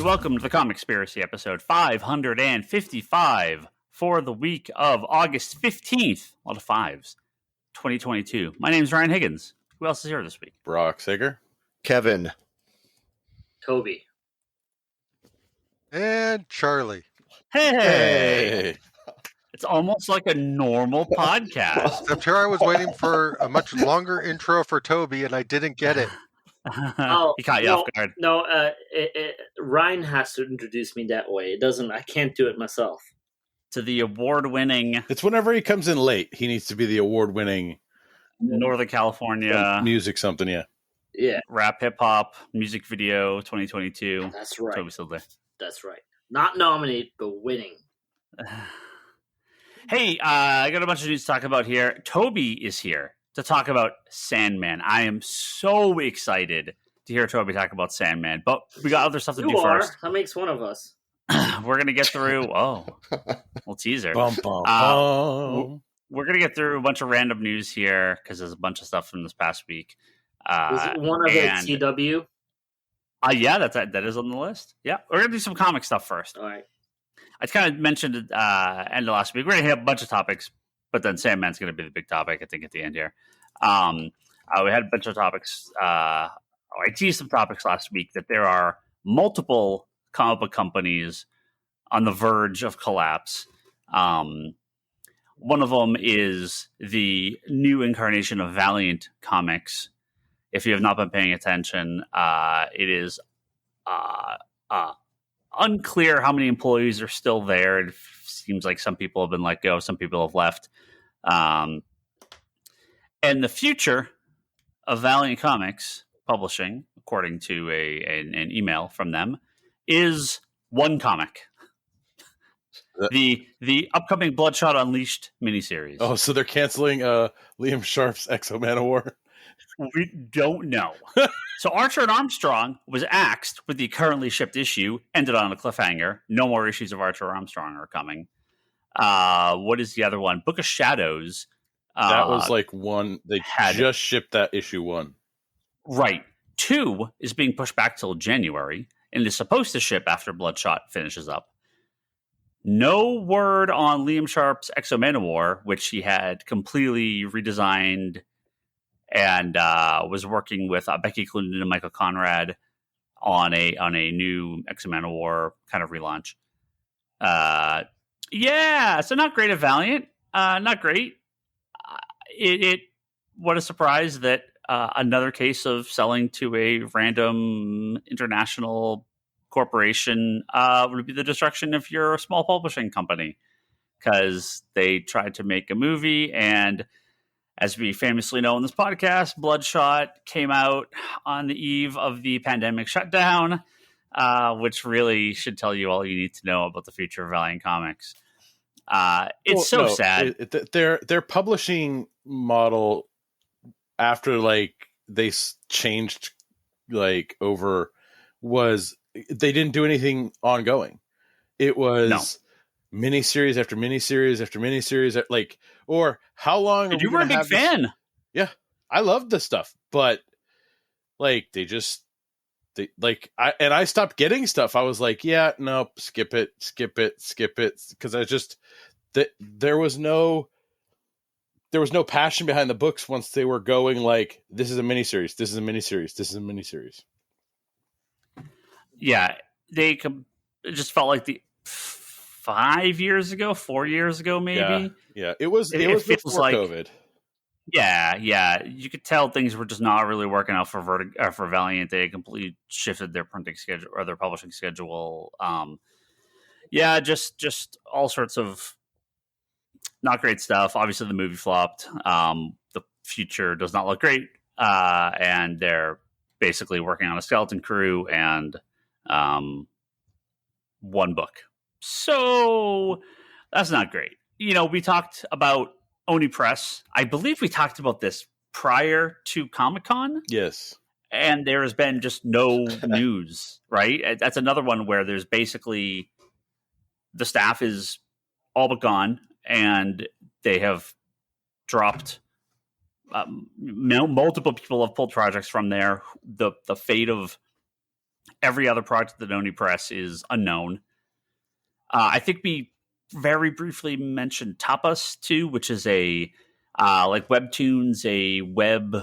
and welcome to the Comic-spiracy episode 555 for the week of August 15th, a lot of fives, 2022. My name is Ryan Higgins. Who else is here this week? Brock Sager. Kevin. Toby. And Charlie. Hey! It's almost like a normal podcast. Except here I was waiting for a much longer intro for Toby, and I didn't get it. He caught you off guard. No, Ryan has to introduce me that way. It doesn't. I can't do it myself. To the award-winning It's whenever he comes in late, he needs to be the award-winning Northern California music something, yeah. Yeah, rap hip-hop music video 2022. that's right. Toby Sidler. That's right. Not nominated, but winning. Hey, I got a bunch of news to talk about here. Toby is here to talk about Sandman. I am so excited to hear Toby talk about Sandman, but we got other stuff to do first. That makes one of us. We're going to get through, little teaser. Bum, bum, bum. We're going to get through a bunch of random news here because there's a bunch of stuff from this past week. Is it one of it CW? Yeah, that is on the list. Yeah, we're going to do some comic stuff first. All right. I kind of mentioned it end of last week. We're going to hit a bunch of topics, but then Sandman's going to be the big topic, I think, at the end here. We had a bunch of topics. I teased some topics last week that there are multiple comic book companies on the verge of collapse. One of them is the new incarnation of Valiant Comics. If you have not been paying attention, it is unclear how many employees are still there. It seems like some people have been let go, some people have left. And the future of Valiant Comics publishing, according to an email from them, is one comic. The upcoming Bloodshot Unleashed miniseries. Oh, so they're canceling Liam Sharp's X-O Manowar? We don't know. So Archer and Armstrong was axed with the currently shipped issue, ended on a cliffhanger. No more issues of Archer or Armstrong are coming. What is the other one? Book of Shadows. That was like one. They just shipped that issue 1. Right. 2 is being pushed back till January and is supposed to ship after Bloodshot finishes up. No word on Liam Sharp's X-O Manowar, which he had completely redesigned and was working with Becky Cloonan and Michael Conrad on a new X-O Manowar kind of relaunch. So not great at Valiant. Not great. What a surprise that another case of selling to a random international corporation would be the destruction of your small publishing company, because they tried to make a movie, and as we famously know in this podcast, Bloodshot came out on the eve of the pandemic shutdown, which really should tell you all you need to know about the future of Valiant Comics. It's sad. Their publishing model, after they changed over, was they didn't do anything ongoing. It was miniseries after miniseries after miniseries. Or how long? And you were a big fan. Yeah, I loved this stuff, but I stopped getting stuff. I was like, yeah, no, skip it, because there was no passion behind the books once they were going like, this is a miniseries, this is a miniseries, this is a miniseries. Yeah, it just felt like the 4 years ago, maybe. Yeah. It was before COVID. Yeah. You could tell things were just not really working out for Valiant. They had completely shifted their printing schedule or their publishing schedule. Just all sorts of not great stuff. Obviously, the movie flopped. The future does not look great, and they're basically working on a skeleton crew and one book. So that's not great. We talked about Oni Press. I believe we talked about this prior to Comic-Con. Yes. And there has been just no news, right? That's another one where there's basically the staff is all but gone, and they have dropped multiple people have pulled projects from there. The fate of Every other project that Oni Press is unknown. I think we very briefly mentioned Tapas too, which is a like Webtoons, a web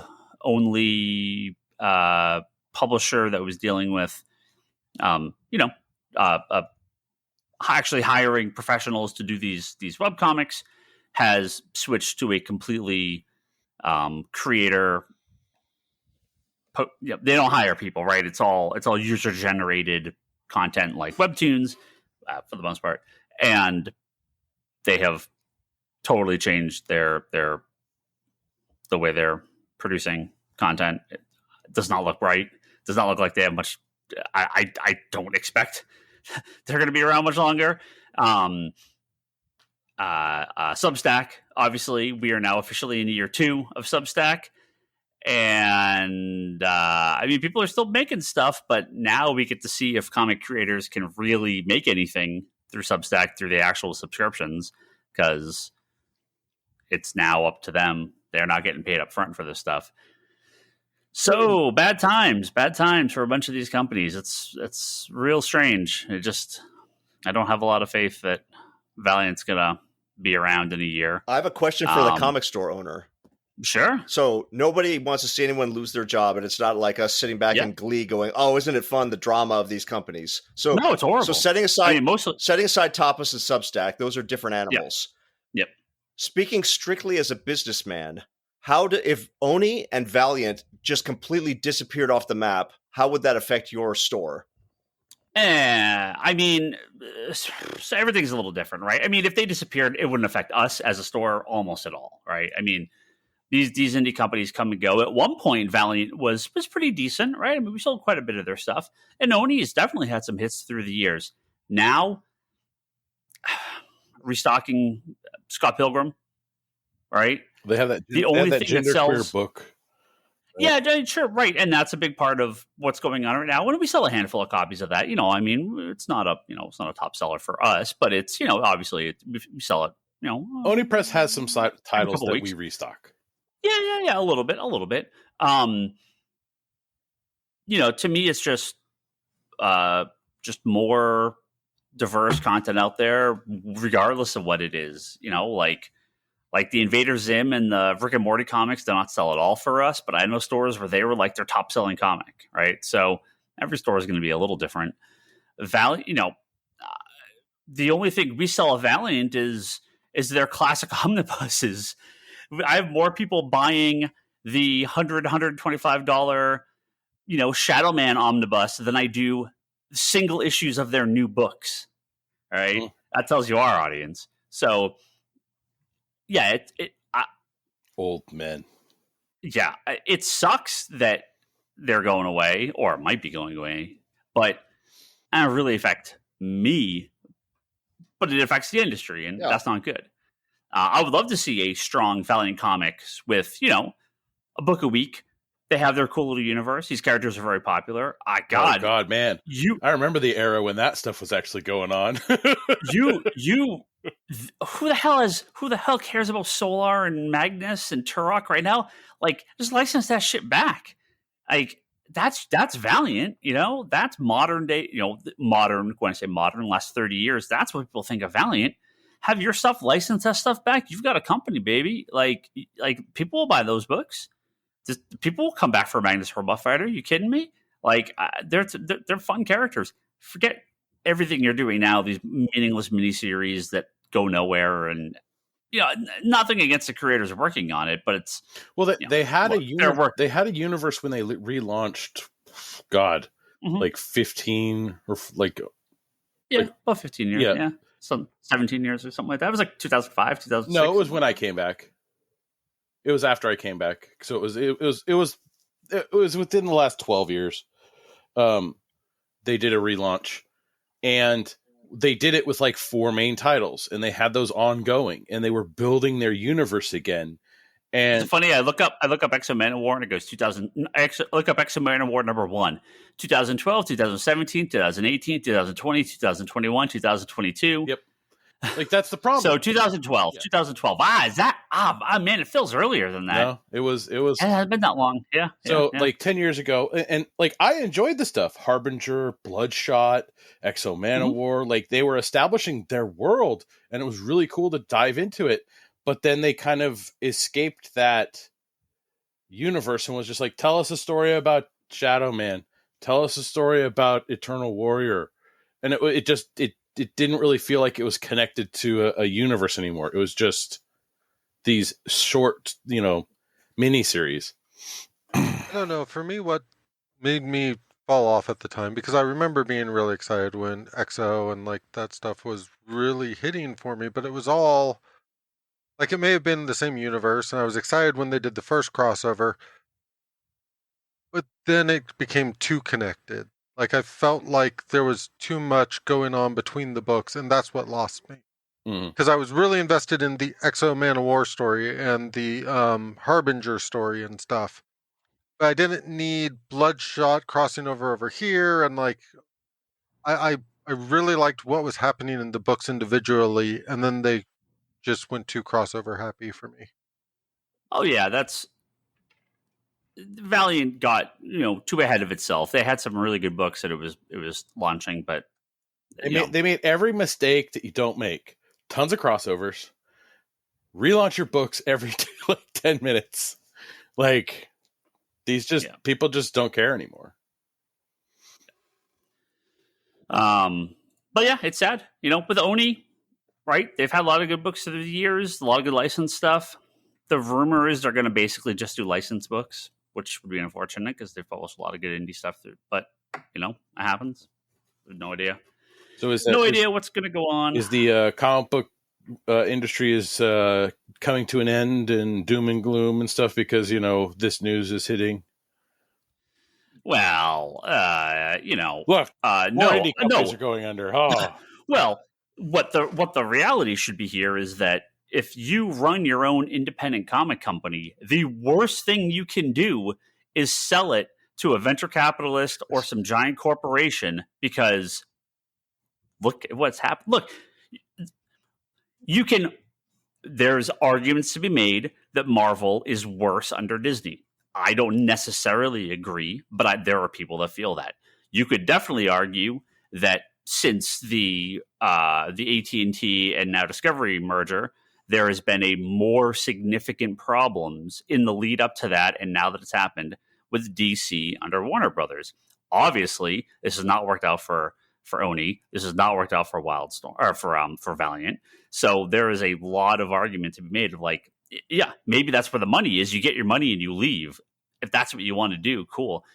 only publisher that was dealing with, actually hiring professionals to do these webcomics, has switched to a completely creator. They don't hire people, right? It's all user generated content like Webtoons for the most part, and they have totally changed the way they're producing content. It does not look right. It does not look like they have much. I don't expect they're going to be around much longer. Substack, obviously, we are now officially in year 2 of Substack. And I mean, people are still making stuff, but now we get to see if comic creators can really make anything through Substack, through the actual subscriptions, because it's now up to them. They're not getting paid up front for this stuff. So bad times for a bunch of these companies. It's real strange. I don't have a lot of faith that Valiant's gonna be around in a year. I have a question for the comic store owner. Sure. So nobody wants to see anyone lose their job, and it's not like us sitting back in glee going, "Oh, isn't it fun, the drama of these companies?" So no, it's horrible. So setting aside Tapas and Substack, those are different animals. Yep. Speaking strictly as a businessman, if Oni and Valiant just completely disappeared off the map, how would that affect your store? I mean, so everything's a little different, right? I mean, if they disappeared, it wouldn't affect us as a store almost at all, right? I mean, these indie companies come and go. At one point, Valiant was pretty decent, right? I mean, we sold quite a bit of their stuff. And Oni has definitely had some hits through the years. Now, restocking Scott Pilgrim, right? They have that. The only thing that sells book. Yeah, sure, right, and that's a big part of what's going on right now. When we sell a handful of copies of that, I mean, it's not a top seller for us, but it's obviously we sell it. Oni Press has some titles that we restock. Yeah, a little bit. To me, it's just more diverse content out there, regardless of what it is. Like the Invader Zim and the Rick and Morty comics do not sell at all for us, but I know stores where they were like their top selling comic, right? So every store is going to be a little different. The only thing we sell at Valiant is their classic omnibuses. I have more people buying the $125, Shadow Man omnibus than I do single issues of their new books. All right. That tells you our audience. So yeah, old men. Yeah. It sucks that they're going away or might be going away, but it doesn't really affect me, but it affects the industry, and that's not good. I would love to see a strong Valiant Comics with, a book a week. They have their cool little universe. These characters are very popular. Oh God, man! I remember the era when that stuff was actually going on. Who the hell cares about Solar and Magnus and Turok right now? Like, just license that shit back. Like, that's Valiant. That's modern day. Modern. When I say modern, last 30 years, that's what people think of Valiant. Have your stuff, license that stuff back. You've got a company, baby. Like people will buy those books. People will come back for Magnus Robot Fighter. Are you kidding me? Like they're fun characters. Forget everything you're doing now. These meaningless miniseries that go nowhere, and nothing against the creators working on it, but it's they had a universe when they relaunched. God, like 15 or like about 15 years. Yeah. Some 17 years or something like that. It was like 2005, 2006. No, it was when I came back. It was after I came back. So it was within the last 12 years. They did a relaunch, and they did it with like 4 main titles, and they had those ongoing, and they were building their universe again. And it's funny. I look up X-Men War, and it goes 2000. Look up X-Men War number 1, 2012, 2017, 2018, 2020, 2021, 2022. Yep. Like that's the problem. So 2012, Yeah. 2012. Is that? Man, it feels earlier than that. No, it was. It hasn't been that long. Yeah. So yeah. like 10 years ago, and like I enjoyed the stuff. Harbinger, Bloodshot, Exo Manowar, like they were establishing their world, and it was really cool to dive into it. But then they kind of escaped that universe and was just like, tell us a story about Shadow Man, tell us a story about Eternal Warrior, and it just didn't really feel like it was connected to a universe anymore. It was just these short, mini series. I don't know. For me, what made me fall off at the time, because I remember being really excited when XO and like that stuff was really hitting for me, but it was all like it may have been the same universe, and I was excited when they did the first crossover, but then it became too connected. Like I felt like there was too much going on between the books, and that's what lost me. Because I was really invested in the Exo Man of War story and the Harbinger story and stuff. But I didn't need Bloodshot crossing over here, and like I really liked what was happening in the books individually, and then they just went too crossover happy for me. Oh yeah, that's Valiant got too ahead of itself. They had some really good books that it was launching, but they made every mistake that you don't make. Tons of crossovers. Relaunch your books every 10 minutes. Like these people just don't care anymore. But yeah, it's sad. With Oni, right? They've had a lot of good books through the years, a lot of good licensed stuff. The rumor is they're going to basically just do licensed books, which would be unfortunate because they've published a lot of good indie stuff through. But it happens. No idea. So idea what's going to go on. Is the comic book industry is coming to an end and doom and gloom and stuff because this news is hitting? Well, look, no, indie companies are going under. Oh, well, what the reality should be here is that if you run your own independent comic company, the worst thing you can do is sell it to a venture capitalist or some giant corporation because look at what's happened. Look, there's arguments to be made that Marvel is worse under Disney. I don't necessarily agree, but there are people that feel that. You could definitely argue that since the AT&T and now Discovery merger, there has been a more significant problems in the lead up to that, and now that it's happened with DC under Warner Brothers. Obviously, this has not worked out for Oni. This has not worked out for Wildstorm or for Valiant. So there is a lot of argument to be made of like, yeah, maybe that's where the money is. You get your money and you leave. If that's what you want to do, cool.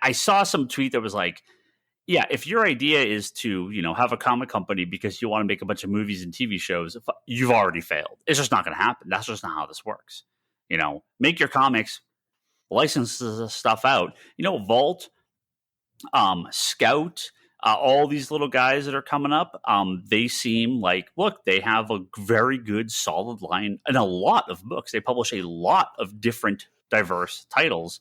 I saw some tweet that was like, yeah, if your idea is to, have a comic company because you want to make a bunch of movies and TV shows, you've already failed. It's just not going to happen. That's just not how this works. Make your comics, license the stuff out. Vault, Scout, all these little guys that are coming up, they seem like, look, they have a very good, solid line and a lot of books. They publish a lot of different, diverse titles.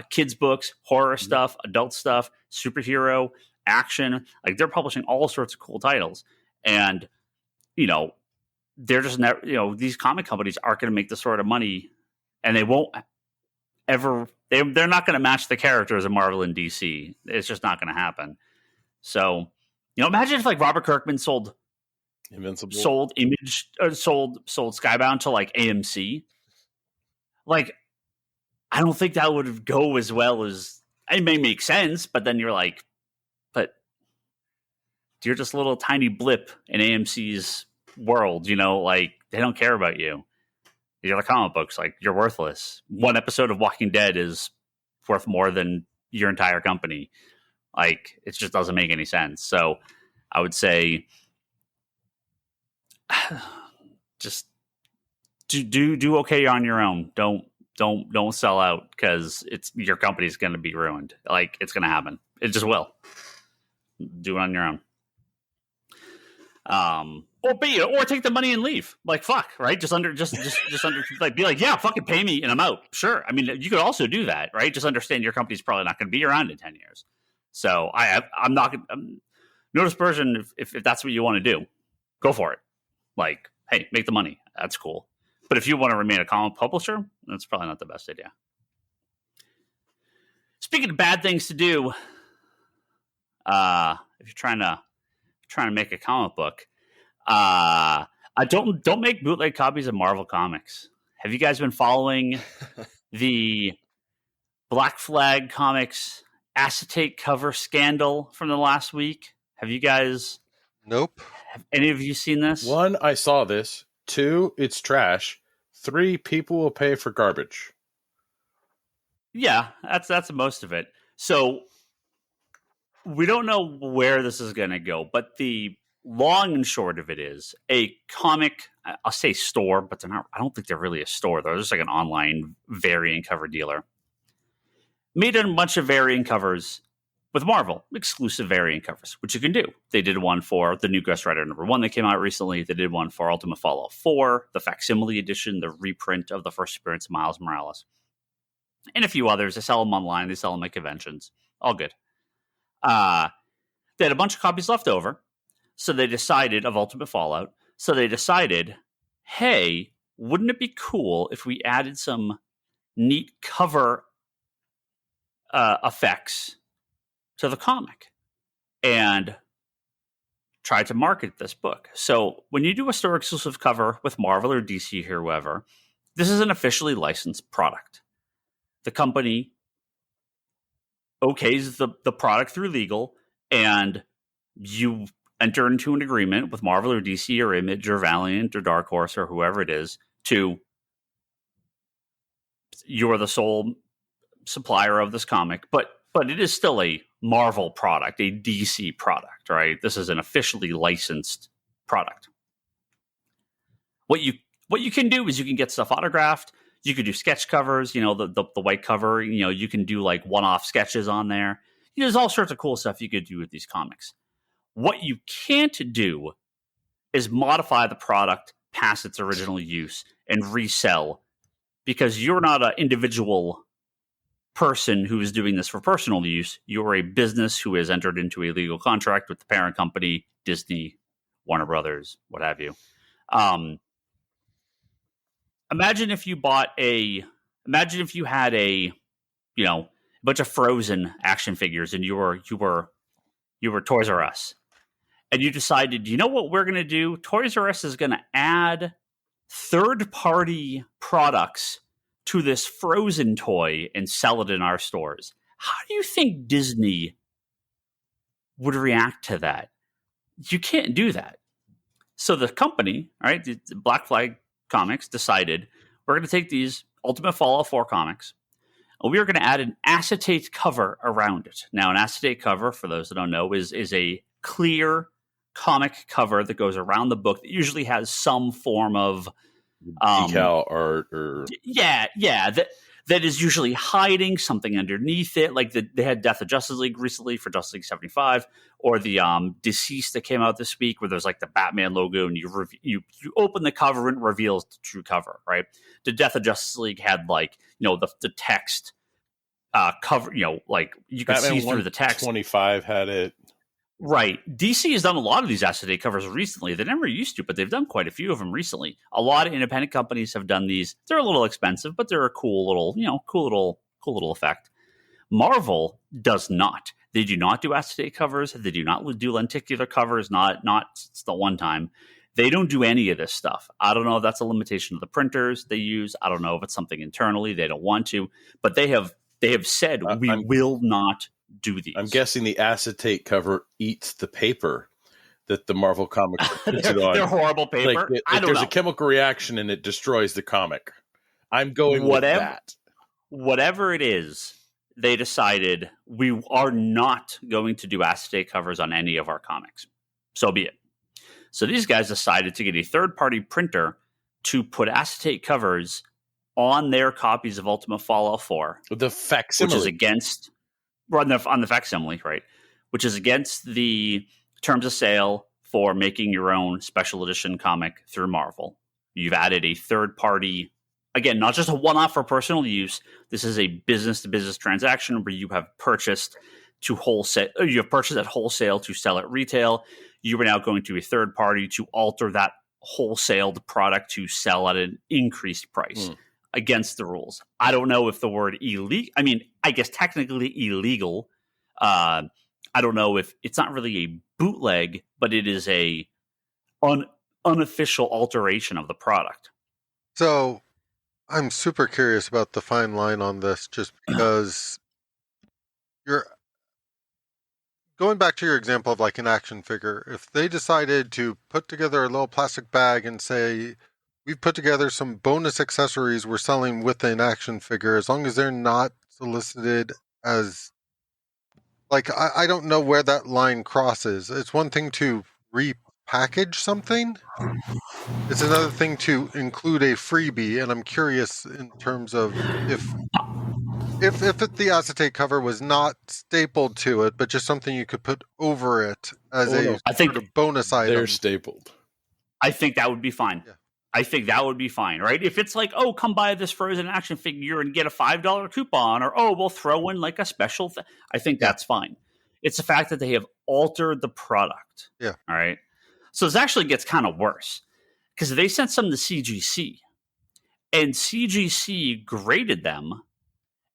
Kids books, horror stuff, adult stuff, superhero, action. Like they're publishing all sorts of cool titles. And, they're just never, these comic companies aren't going to make the sort of money and they won't ever, they're not going to match the characters of Marvel and DC. It's just not going to happen. So, imagine if like Robert Kirkman sold Invincible, sold Skybound to like AMC. Like, I don't think that would go as well as it may make sense, but then you're like, but you're just a little tiny blip in AMC's world, like they don't care about you. You're the comic books, like you're worthless. One episode of Walking Dead is worth more than your entire company. Like it just doesn't make any sense. So I would say just do okay on your own. Don't sell out because your company's going to be ruined. Like it's going to happen. It just will. Do it on your own. Or take the money and leave. Like fuck, right? Just under like be like, yeah, fucking pay me and I'm out. Sure. I mean, you could also do that, right? Just understand your company's probably not going to be around in 10 years. So I'm not no dispersion if that's what you want to do. go for it. Like, hey, make the money. That's cool. But if you want to remain a comic publisher, that's probably not the best idea. Speaking of bad things to do, if you're trying to make a comic book, don't make bootleg copies of Marvel Comics. Have you guys been following the Black Flag Comics acetate cover scandal from the last week? Have you guys? Nope. Have any of you seen this? 1, I saw this. 2, it's trash. 3, people will pay for garbage. Yeah, that's most of it. So we don't know where this is going to go, but the long and short of it is a comic, I'll say store, but they're not. I don't think they're really a store. They're just like an online variant cover dealer. Made a bunch of variant covers with Marvel, exclusive variant covers, which you can do. They did one for the new Ghost Rider #1 that came out recently. They did one for Ultimate Fallout 4, the facsimile edition, the reprint of the first appearance of Miles Morales, and a few others. They sell them online. They sell them at conventions. All good. They had a bunch of copies left over, so they decided of Ultimate Fallout. So they decided, hey, wouldn't it be cool if we added some neat cover effects to the comic and tried to market this book? So when you do a store exclusive cover with Marvel or DC or whoever, this is an officially licensed product. The company okays the product through legal, and you enter into an agreement with Marvel or DC or Image or Valiant or Dark Horse or whoever it is to you're the sole supplier of this comic, but it is still a Marvel product, a DC product, right? This is an officially licensed product. What you can do is you can get stuff autographed. You could do sketch covers, the white cover. You can do like one-off sketches on there. There's all sorts of cool stuff you could do with these comics. What you can't do is modify the product past its original use and resell, because you're not an individual person who is doing this for personal use. You're a business who has entered into a legal contract with the parent company, Disney, Warner Brothers, what have you. Imagine if you had a bunch of Frozen action figures and you were Toys R Us, and you decided, you know what we're going to do? Toys R Us is going to add third-party products to this Frozen toy and sell it in our stores. How do you think Disney would react to that? You can't do that. So the company, right, the Black Flag Comics, decided we're going to take these Ultimate Fallout 4 comics and we are going to add an acetate cover around it. Now, an acetate cover, for those that don't know, is a clear comic cover that goes around the book that usually has some form of decal or that is usually hiding something underneath it. Like they had Death of Justice League recently for Justice League 75, or the Deceased that came out this week, where there's like the Batman logo, and you open the cover and it reveals the true cover, right? The Death of Justice League had like the text cover, like you can see through the text. 25 had it. Right. DC has done a lot of these acetate covers recently. They never used to, but they've done quite a few of them recently. A lot of independent companies have done these. They're a little expensive, but they're a cool little effect. Marvel does not. They do not do acetate covers. They do not do lenticular covers. Not it's the one time. They don't do any of this stuff. I don't know if that's a limitation of the printers they use. I don't know if it's something internally they don't want to, but they have said we will not do these. I'm guessing the acetate cover eats the paper that the Marvel comics are printed on. They're horrible paper. There's a chemical reaction and it destroys the comic. I'm going with that. Whatever it is, they decided we are not going to do acetate covers on any of our comics. So be it. So these guys decided to get a third-party printer to put acetate covers on their copies of Ultimate Fallout 4. The facsimile. Which is against... on the facsimile, right? Which is against the terms of sale for making your own special edition comic through Marvel. You've added a third party, again, not just a one-off for personal use. This is a business-to-business transaction where you have purchased to wholesale. You have purchased at wholesale to sell at retail. You are now going to a third party to alter that wholesaled product to sell at an increased price against the rules. I don't know if the word illegal. I mean, I guess technically illegal. I don't know if it's not really a bootleg, but it is a unofficial alteration of the product. So I'm super curious about the fine line on this, just because you're going back to your example of like an action figure. If they decided to put together a little plastic bag and say, we've put together some bonus accessories we're selling with an action figure, as long as they're not solicited as, like, I don't know where that line crosses. It's one thing to repackage something. It's another thing to include a freebie, and I'm curious in terms of if the acetate cover was not stapled to it, but just something you could put over it as I think sort of bonus item. They're stapled. I think that would be fine. Yeah. I think that would be fine, right? If it's like, oh, come buy this Frozen action figure and get a $5 coupon, or oh, we'll throw in like a special thing. I think that's fine. It's the fact that they have altered the product. Yeah. All right. So this actually gets kind of worse because they sent some to CGC, and CGC graded them,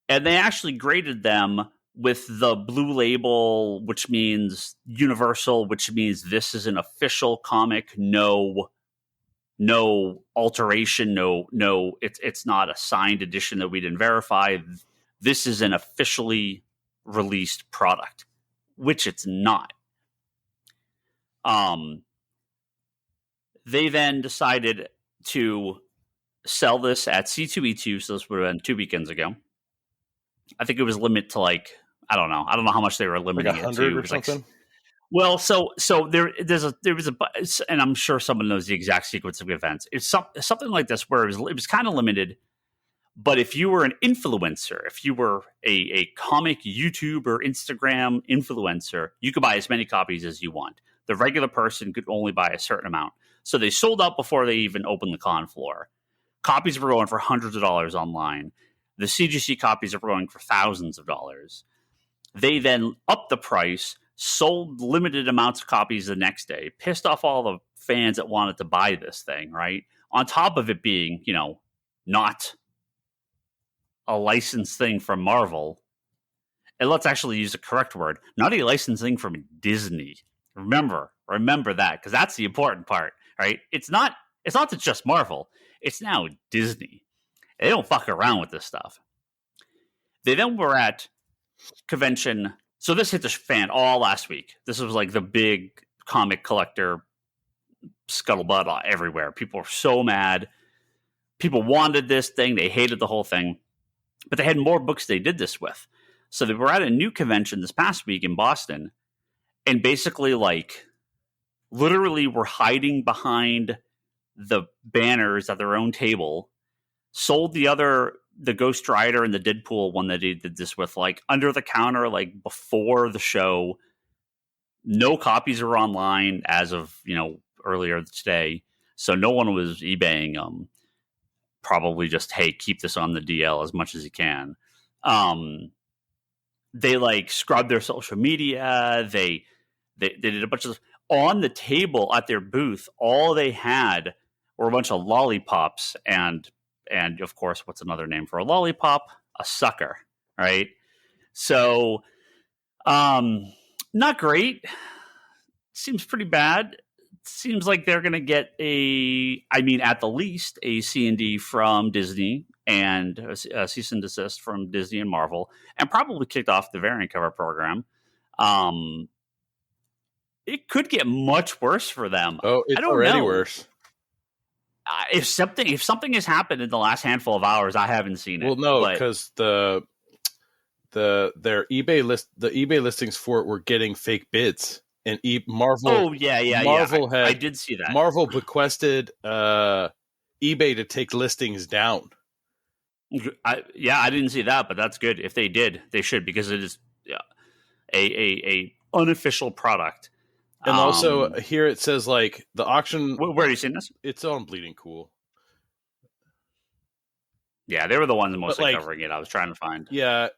and they actually graded them with the blue label, which means universal, which means this is an official comic. No alteration. No, it's not a signed edition that we didn't verify. This is an officially released product, which it's not. They then decided to sell this at C2E2, so this would have been 2 weekends ago. I think it was limited to like, I don't know how much they were limiting Like it 100 to. or something? Well, so there was a, and I'm sure someone knows the exact sequence of events. It's something like this where it was kind of limited, but if you were an influencer, if you were a comic YouTube or Instagram influencer, you could buy as many copies as you want. The regular person could only buy a certain amount. So they sold out before they even opened the con floor. Copies were going for hundreds of dollars online. The CGC copies are going for thousands of dollars. They then upped the price, sold limited amounts of copies the next day, pissed off all the fans that wanted to buy this thing, right? On top of it being, not a licensed thing from Marvel. And let's actually use the correct word. Not a licensed thing from Disney. Remember that, because that's the important part, right? It's not just Marvel. It's now Disney. They don't fuck around with this stuff. They then were at convention. So this hit the fan all last week. This was like the big comic collector scuttlebutt everywhere. People were so mad. People wanted this thing. They hated the whole thing. But they had more books they did this with. So they were at a new convention this past week in Boston, and basically literally were hiding behind the banners at their own table, sold the Ghost Rider and the Deadpool one that he did this with, under the counter, before the show. No copies are online as of, earlier today. So no one was eBaying them. Probably just, hey, keep this on the DL as much as you can. They scrubbed their social media. They did a bunch of on the table at their booth. All they had were a bunch of lollipops and of course, what's another name for a lollipop? A sucker, right? So, not great. Seems pretty bad. Seems like they're going to get at the least, a C&D from Disney and a cease and desist from Disney and Marvel, and probably kicked off the variant cover program. It could get much worse for them. Oh, it's already worse. If something has happened in the last handful of hours, I haven't seen it. Well, no, because their eBay listings for it were getting fake bids, and Marvel. Oh yeah. Marvel I did see that. Marvel bequested eBay to take listings down. I didn't see that, but that's good. If they did, they should, because it is a unofficial product. And also here it says the auction. Where are you seeing this? It's on Bleeding Cool. Yeah, they were the ones mostly covering it. I was trying to find. Yeah,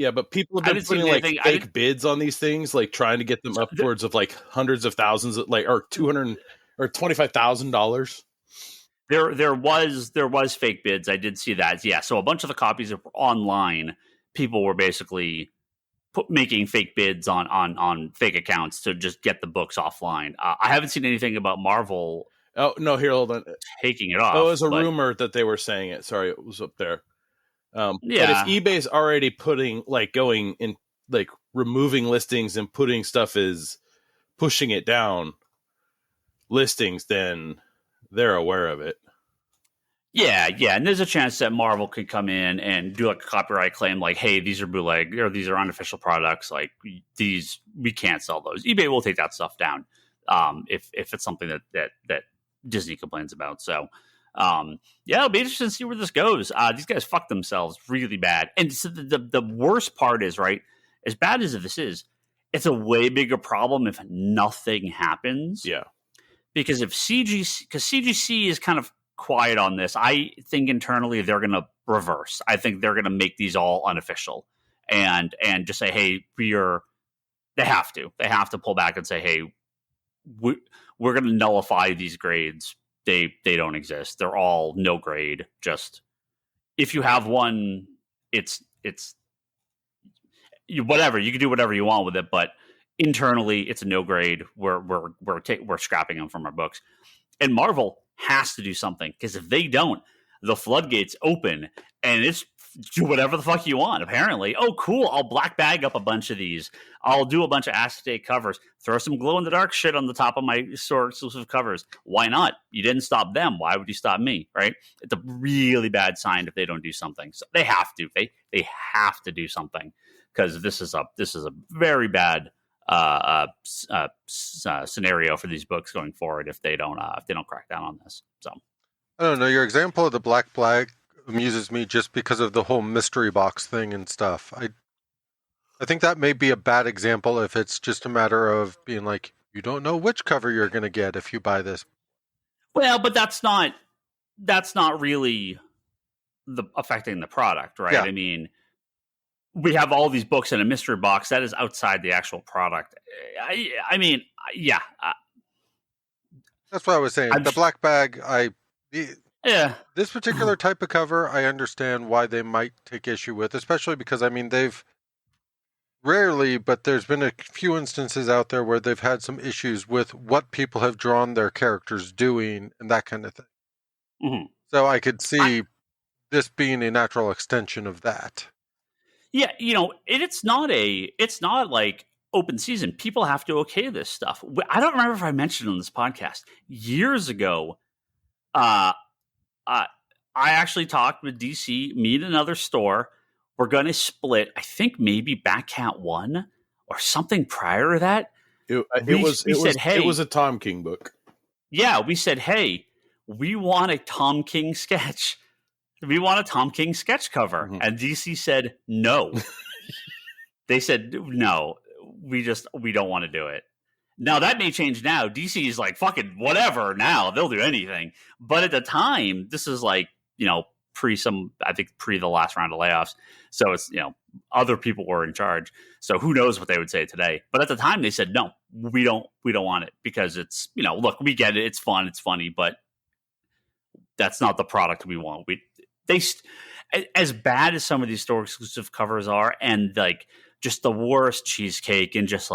Yeah, but people I have been didn't see putting like anything- I fake didn't- bids on these things, like trying to get them upwards of like hundreds of thousands, like or $200 or $25,000. There was fake bids. I did see that. Yeah, so a bunch of the copies that were online, people were basically making fake bids on fake accounts to just get the books offline. I haven't seen anything about Marvel Oh no, here, hold on. taking it off. Oh, it was a but- rumor that they were saying it. Sorry, it was up there. But Yeah. if eBay's already putting like going in, like removing listings and putting stuff is pushing it down listings, then they're aware of it. Yeah, and there's a chance that Marvel could come in and do like a copyright claim, like, "Hey, these are bootleg or these are unofficial products. Like these, we can't sell those." eBay will take that stuff down if it's something that Disney complains about. So, it'll be interesting to see where this goes. These guys fucked themselves really bad, and so the worst part is, right, as bad as this is, it's a way bigger problem if nothing happens. Yeah, because if CGC is kind of quiet on this, I think internally they're going to reverse. I think they're going to make these all unofficial and just say, "Hey, they have to pull back and say, "Hey, we're going to nullify these grades. They don't exist. They're all no grade. Just if you have one, it's whatever. You can do whatever you want with it, but internally it's a no grade. We're scrapping them from our books." And Marvel has to do something, because if they don't, the floodgates open and it's do whatever the fuck you want. Apparently, oh cool, I'll black bag up a bunch of these. I'll do a bunch of acetate covers, throw some glow in the dark shit on the top of my store exclusive covers. Why not? You didn't stop them. Why would you stop me? Right? It's a really bad sign if they don't do something. So they have to. They have to do something, because this is a very bad scenario for these books going forward if they don't crack down on this. So I don't know. Your example of the black bag amuses me just because of the whole mystery box thing and stuff. I think that may be a bad example if it's just a matter of being like, you don't know which cover you're going to get if you buy this. Well, but that's not really affecting the product, right? Yeah. I mean, we have all these books in a mystery box that is outside the actual product. I mean, yeah. That's what I was saying. The black bag, Yeah. this particular type of cover, I understand why they might take issue with, especially because, I mean, they've rarely, but there's been a few instances out there where they've had some issues with what people have drawn their characters doing and that kind of thing. Mm-hmm. So I could see this being a natural extension of that. Yeah, it's not like open season. People have to okay this stuff. I don't remember if I mentioned on this podcast years ago. I actually talked with DC, me and another store. We're going to split, I think maybe Batcat 1 or something prior to that. It was a Tom King book. Yeah, we said, "Hey, we want a Tom King sketch. We want a Tom King sketch cover." Mm-hmm. And DC said no. They said no. We don't want to do it. Now that may change now. DC is like, fucking whatever now. They'll do anything. But at the time, this is like, pre the last round of layoffs. So it's, other people were in charge. So who knows what they would say today. But at the time they said, no, we don't want it, because it's, look, we get it. It's fun. It's funny, but that's not the product we want. As bad as some of these store exclusive covers are, and like just the worst cheesecake, and just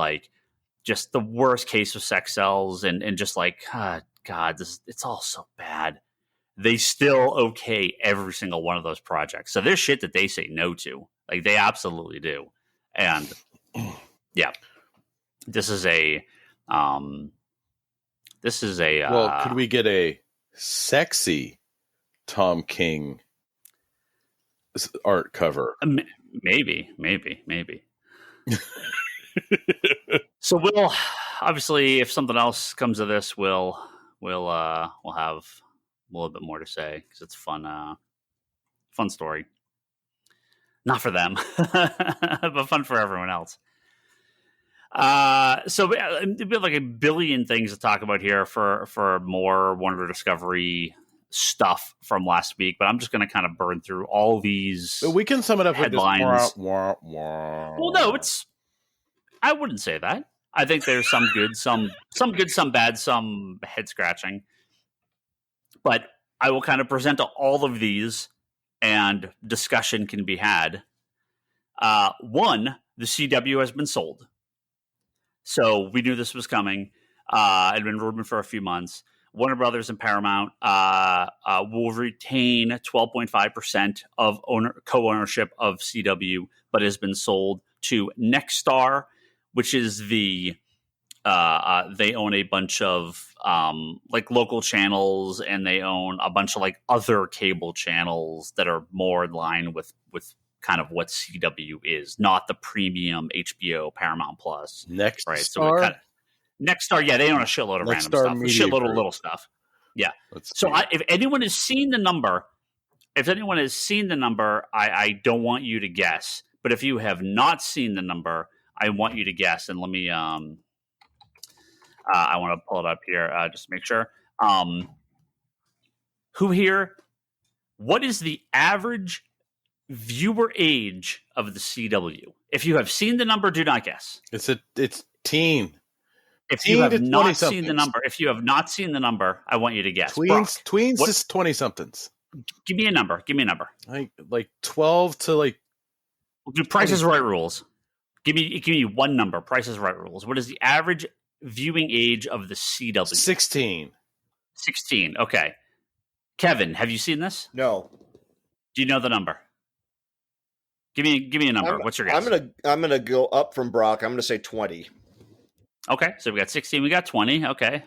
the worst case of sex sells, and just like, God, it's all so bad. They still okay every single one of those projects. So there's shit that they say no to. Like, they absolutely do. And yeah, this is a well, could we get a sexy Tom King art cover? Maybe. So we'll obviously, if something else comes of this, we'll have a little bit more to say, because it's fun story. Not for them, but fun for everyone else. So we have like a billion things to talk about here for more Wonder Discovery stuff from last week, but I'm just going to kind of burn through all these. But we can sum it up headlines. with this. Well, no, I wouldn't say that. I think there's some good, some good, some bad, some head scratching. But I will kind of present all of these, and discussion can be had. One, the CW has been sold. So we knew this was coming. It had been rumored for a few months. Warner Brothers and Paramount will retain 12.5% of co-ownership of CW, but has been sold to Nexstar, which is they own a bunch of like local channels, and they own a bunch of like other cable channels that are more in line with kind of what CW is, not the premium HBO Paramount Plus. Nexstar, right? So Nexstar, yeah, they own a shitload of random stuff, a shitload of little stuff. Yeah. So if anyone has seen the number, I don't want you to guess. But if you have not seen the number, I want you to guess. And let me, I want to pull it up here just to make sure. What is the average viewer age of the CW? If you have seen the number, do not guess. It's teen. If you have not seen the number, I want you to guess. Tweens is 20-somethings. Give me a number. Like 12 to like. We'll do Price is Right rules. Give me one number. Price is Right rules. What is the average viewing age of the CW? 16. 16. Okay. Kevin, have you seen this? No. Do you know the number? Give me a number. What's your guess? I'm gonna go up from Brock. I'm gonna say 20. Okay, so we got 16. We got 20. Okay.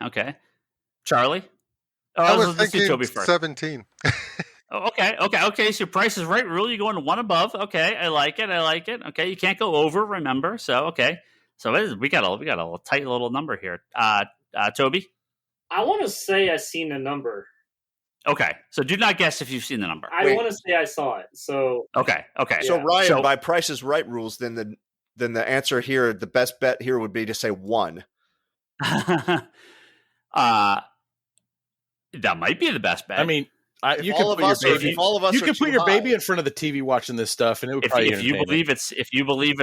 Charlie? Oh, I was let's do thinking Toby first. 17. Okay. So Price is Right rule. You're going one above. Okay, I like it. Okay, you can't go over. Remember. So okay. So we got a tight little number here. Toby? I want to say I've seen a number. Okay, so do not guess if you've seen the number. I want to say I saw it. So okay. So yeah. Ryan, by Price is Right rules, then the answer here, the best bet here would be to say 1. That might be the best bet. I mean, you can put your baby in front of the TV watching this stuff, and it would probably. If you believe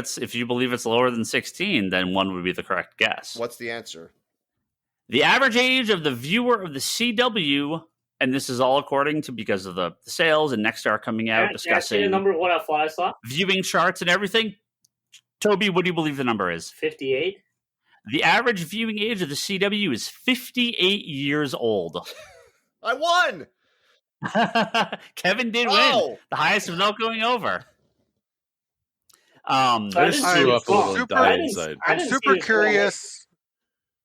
it's lower than 16, then 1 would be the correct guess. What's the answer? The average age of the viewer of the CW, and this is all according to because of the sales and Nexstar coming out discussing the number. What I saw viewing charts and everything. Toby, what do you believe the number is? 58. The average viewing age of the CW is 58 years old. I won. Kevin did win. The highest without going over. I'm super curious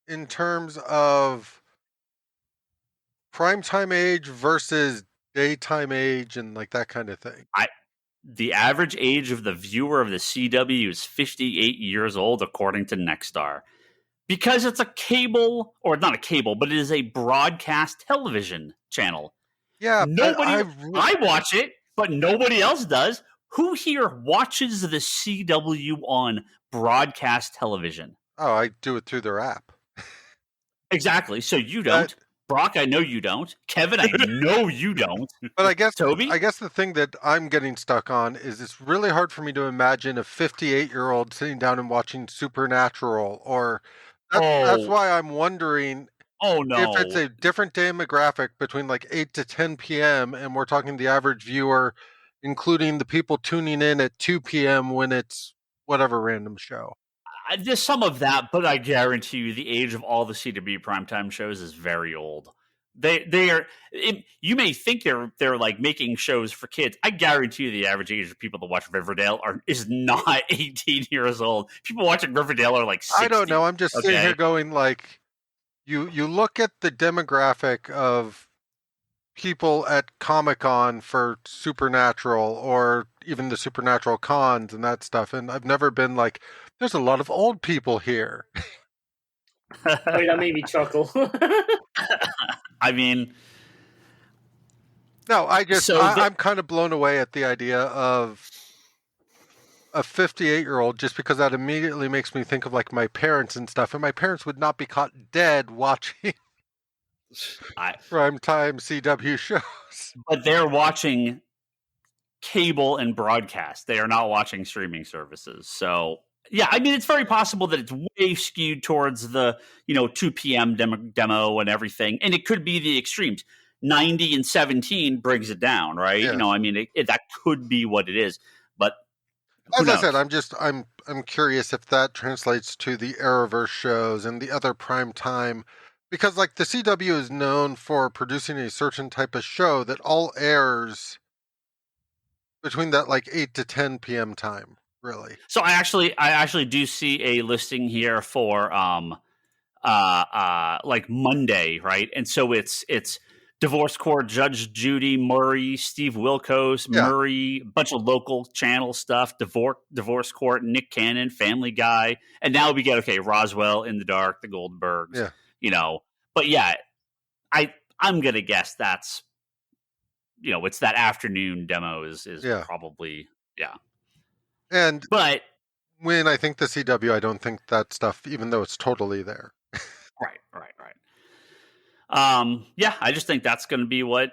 in terms of primetime age versus daytime age and like that kind of thing. The average age of the viewer of the CW is 58 years old, according to Nexstar. Because it's a cable, or not a cable, but it is a broadcast television channel. Yeah, I watch it, but nobody else does. Who here watches the CW on broadcast television? Oh, I do it through their app. Exactly. So you don't. Brock, I know you don't. Kevin, I know you don't. But I guess Toby? I guess the thing that I'm getting stuck on is it's really hard for me to imagine a 58-year-old sitting down and watching Supernatural, or that's why I'm wondering if it's a different demographic between like 8 to 10 p.m. and we're talking the average viewer, including the people tuning in at 2 p.m. when it's whatever random show. There's some of that, but I guarantee you the age of all the CW primetime shows is very old. They are. You may think they're like making shows for kids. I guarantee you the average age of people that watch Riverdale is not 18 years old. People watching Riverdale are like 60. I don't know. I'm just sitting here going like, you look at the demographic of people at Comic-Con for Supernatural or even the Supernatural cons and that stuff, and I've never been like, there's a lot of old people here. Wait, that made me chuckle. I mean, no, I'm kind of blown away at the idea of a 58-year-old, just because that immediately makes me think of like my parents and stuff, and my parents would not be caught dead watching Primetime CW shows. But they're watching cable and broadcast. They are not watching streaming services. So, yeah, I mean, it's very possible that it's way skewed towards the, 2 p.m. demo and everything. And it could be the extremes. 90 and 17 brings it down, right? Yes. I mean, that could be what it is. But as I said, I'm curious if that translates to the Arrowverse shows and the other prime time, because like the CW is known for producing a certain type of show that all airs between that like 8 to 10 p.m. time, really. So I actually do see a listing here for like Monday, right? And so it's Divorce Court, Judge Judy Murray, Steve Wilkos, Murray, bunch of local channel stuff, Divorce Court, Nick Cannon, Family Guy, and now we get Roswell, In the Dark, The Goldbergs, But yeah, I'm gonna guess that's it's that afternoon demo is probably but when I think the CW, I don't think that stuff, even though it's totally there. Right. I just think that's going to be what,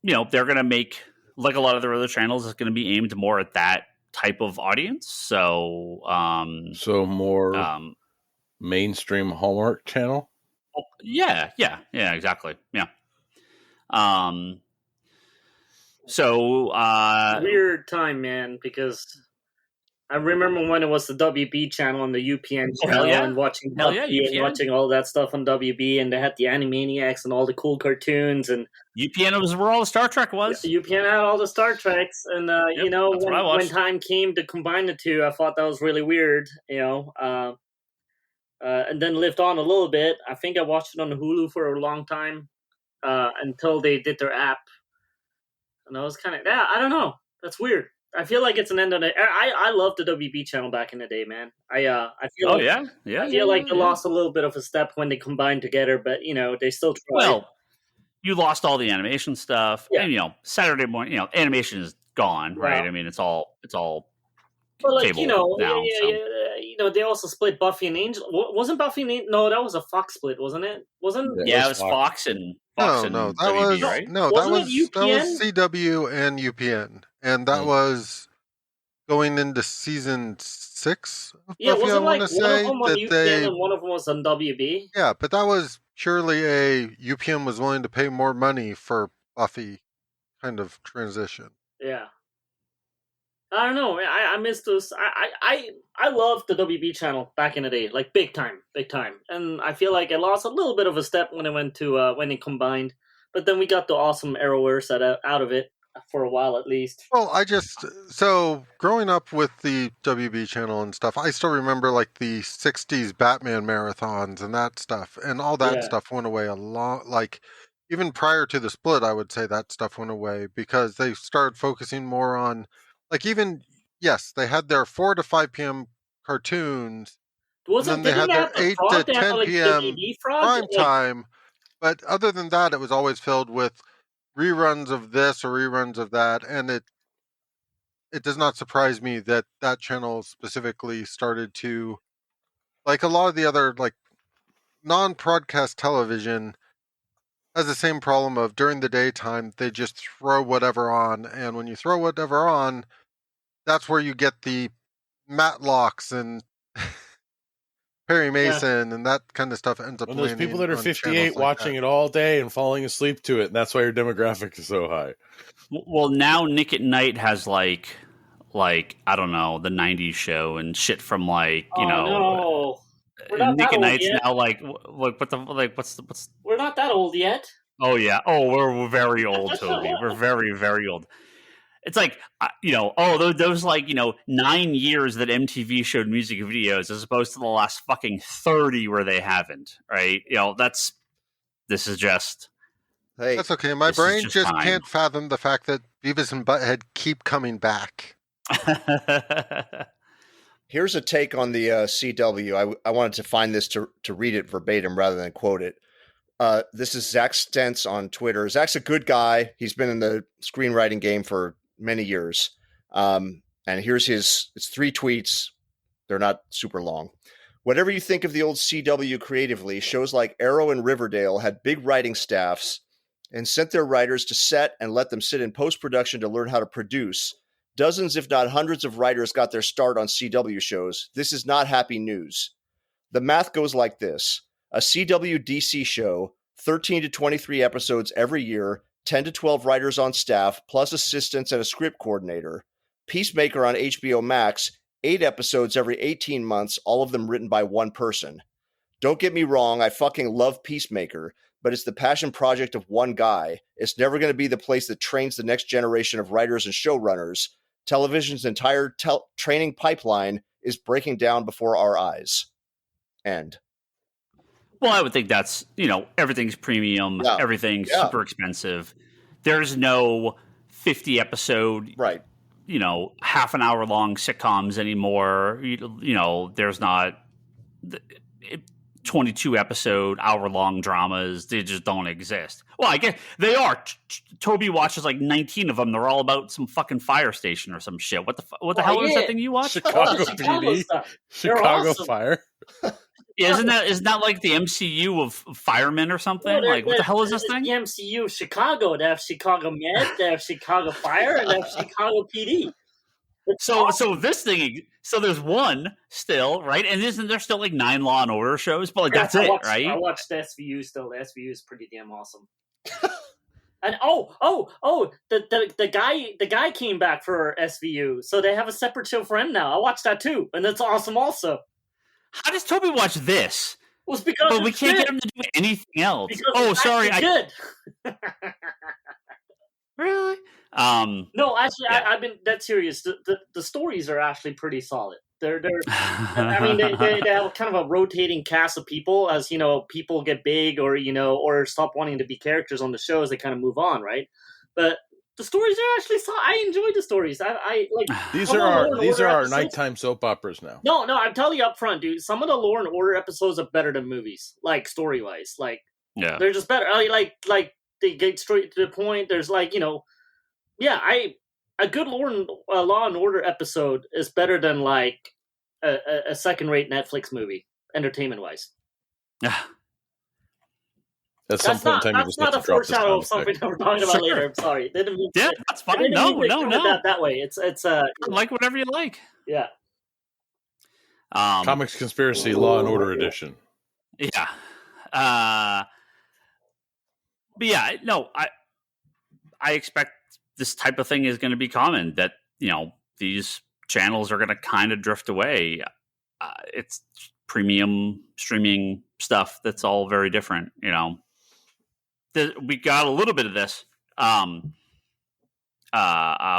they're going to make, like a lot of their other channels, is going to be aimed more at that type of audience. So, more mainstream Hallmark channel. Yeah, exactly. Yeah. So, weird time, man, because I remember when it was the WB channel and the UPN channel and watching Buffy and watching all that stuff on WB, and they had the Animaniacs and all the cool cartoons, and UPN was where all the Star Trek was. UPN had all the Star Treks, and when time came to combine the two, I thought that was really weird, and then lived on a little bit. I think I watched it on Hulu for a long time until they did their app, and I was kind of I don't know, that's weird. I feel like it's an end of the. I loved the WB channel back in the day, man. I feel. I feel like they lost a little bit of a step when they combined together, but they still tried. Well, you lost all the animation stuff, and Saturday morning, animation is gone, right? I mean, it's all. But like cable now, they also split Buffy and Angel. Wasn't Buffy and Angel? No, that was a Fox split, wasn't it? Wasn't? Yeah, it was Fox and that WB, was right? No, that was CW and UPN. And that was going into season 6 of Buffy, wasn't I want to say. One of them on UPN and one of them was on WB? Yeah, but that was purely a UPN was willing to pay more money for Buffy kind of transition. Yeah. I don't know. I miss those. I loved the WB channel back in the day, like big time. And I feel like it lost a little bit of a step when it went to when it combined. But then we got the awesome Arrowverse out of it. For a while, at least. Well, so growing up with the WB channel and stuff, I still remember like the 60s Batman marathons and that stuff, and all that stuff went away a lot. Like even prior to the split, I would say that stuff went away because they started focusing more on like they had their 4 to 5 p.m. cartoons, and then they had their 8 to 10 p.m. prime time. But other than that, it was always filled with reruns of this or reruns of that, and it does not surprise me that channel specifically started to, like a lot of the other like non-broadcast television has the same problem of during the daytime they just throw whatever on, and when you throw whatever on, that's where you get the Matlocks and Perry Mason and that kind of stuff ends up. When those people that are 58 watching it all day and falling asleep to it, and that's why your demographic is so high. Well, now Nick at Night has like I don't know, the '90s show and shit from like no. Nick at Night's now like what's We're not that old yet. Oh yeah. Oh, we're very old, Toby. We're very very old. It's like, those like, 9 years that MTV showed music videos as opposed to the last fucking 30 where they haven't, right? This is just... Hey, that's okay. My brain just can't fathom the fact that Beavis and Butthead keep coming back. Here's a take on the CW. I wanted to find this to read it verbatim rather than quote it. This is Zach Stentz on Twitter. Zach's a good guy. He's been in the screenwriting game for many years. And here's it's 3 tweets. They're not super long. Whatever you think of the old CW creatively, shows like Arrow and Riverdale had big writing staffs and sent their writers to set and let them sit in post-production to learn how to produce. Dozens, if not hundreds of writers got their start on CW shows. This is not happy news. The math goes like this. A CW DC show, 13 to 23 episodes every year, 10 to 12 writers on staff, plus assistants and a script coordinator. Peacemaker on HBO Max, 8 episodes every 18 months, all of them written by one person. Don't get me wrong, I fucking love Peacemaker, but it's the passion project of one guy. It's never going to be the place that trains the next generation of writers and showrunners. Television's entire training pipeline is breaking down before our eyes. End. Well, I would think that's, everything's premium, everything's super expensive. There's no 50 episode, right? Half an hour long sitcoms anymore. There's not 22 episode hour long dramas. They just don't exist. Well, I guess they are. Toby watches like 19 of them. They're all about some fucking fire station or some shit. What the hell is that thing you watch? Chicago PD. Chicago awesome. Fire. Isn't that like the MCU of firemen or something? Well, what the hell is this thing? The MCU of Chicago. They have Chicago Med, they have Chicago Fire, and they have Chicago PD. So this thing, so there's one still, right? And isn't there still like 9 Law and Order shows? But that's it, right? I watched the SVU still. The SVU is pretty damn awesome. And the guy came back for SVU, so they have a separate show for him now. I watched that too, and that's awesome also. How does Toby watch this? Well, it's because but we can't get him to do anything else. Because sorry. Good. Really? No, actually, yeah. I've been that serious. The stories are actually pretty solid. They're I mean, they have kind of a rotating cast of people as people get big or stop wanting to be characters on the shows. They kind of move on, right? But the stories are actually I enjoy the stories. I like these are our nighttime soap operas now. No, I'm telling you up front, dude. Some of the Law and Order episodes are better than movies, like story wise. Like, they're just better. Like they get straight to the point. There's a good Law and Order episode is better than like a second rate Netflix movie, entertainment wise. Yeah. At some point in time, that's not a foreshadow of something that we're talking about later. I'm sorry. That's fine. No. That way. It's like whatever you like. Yeah. Comics Conspiracy Law and Order edition. Yeah. But yeah, no, I expect this type of thing is going to be common. That these channels are going to kind of drift away. It's premium streaming stuff that's all very different. We got a little bit of this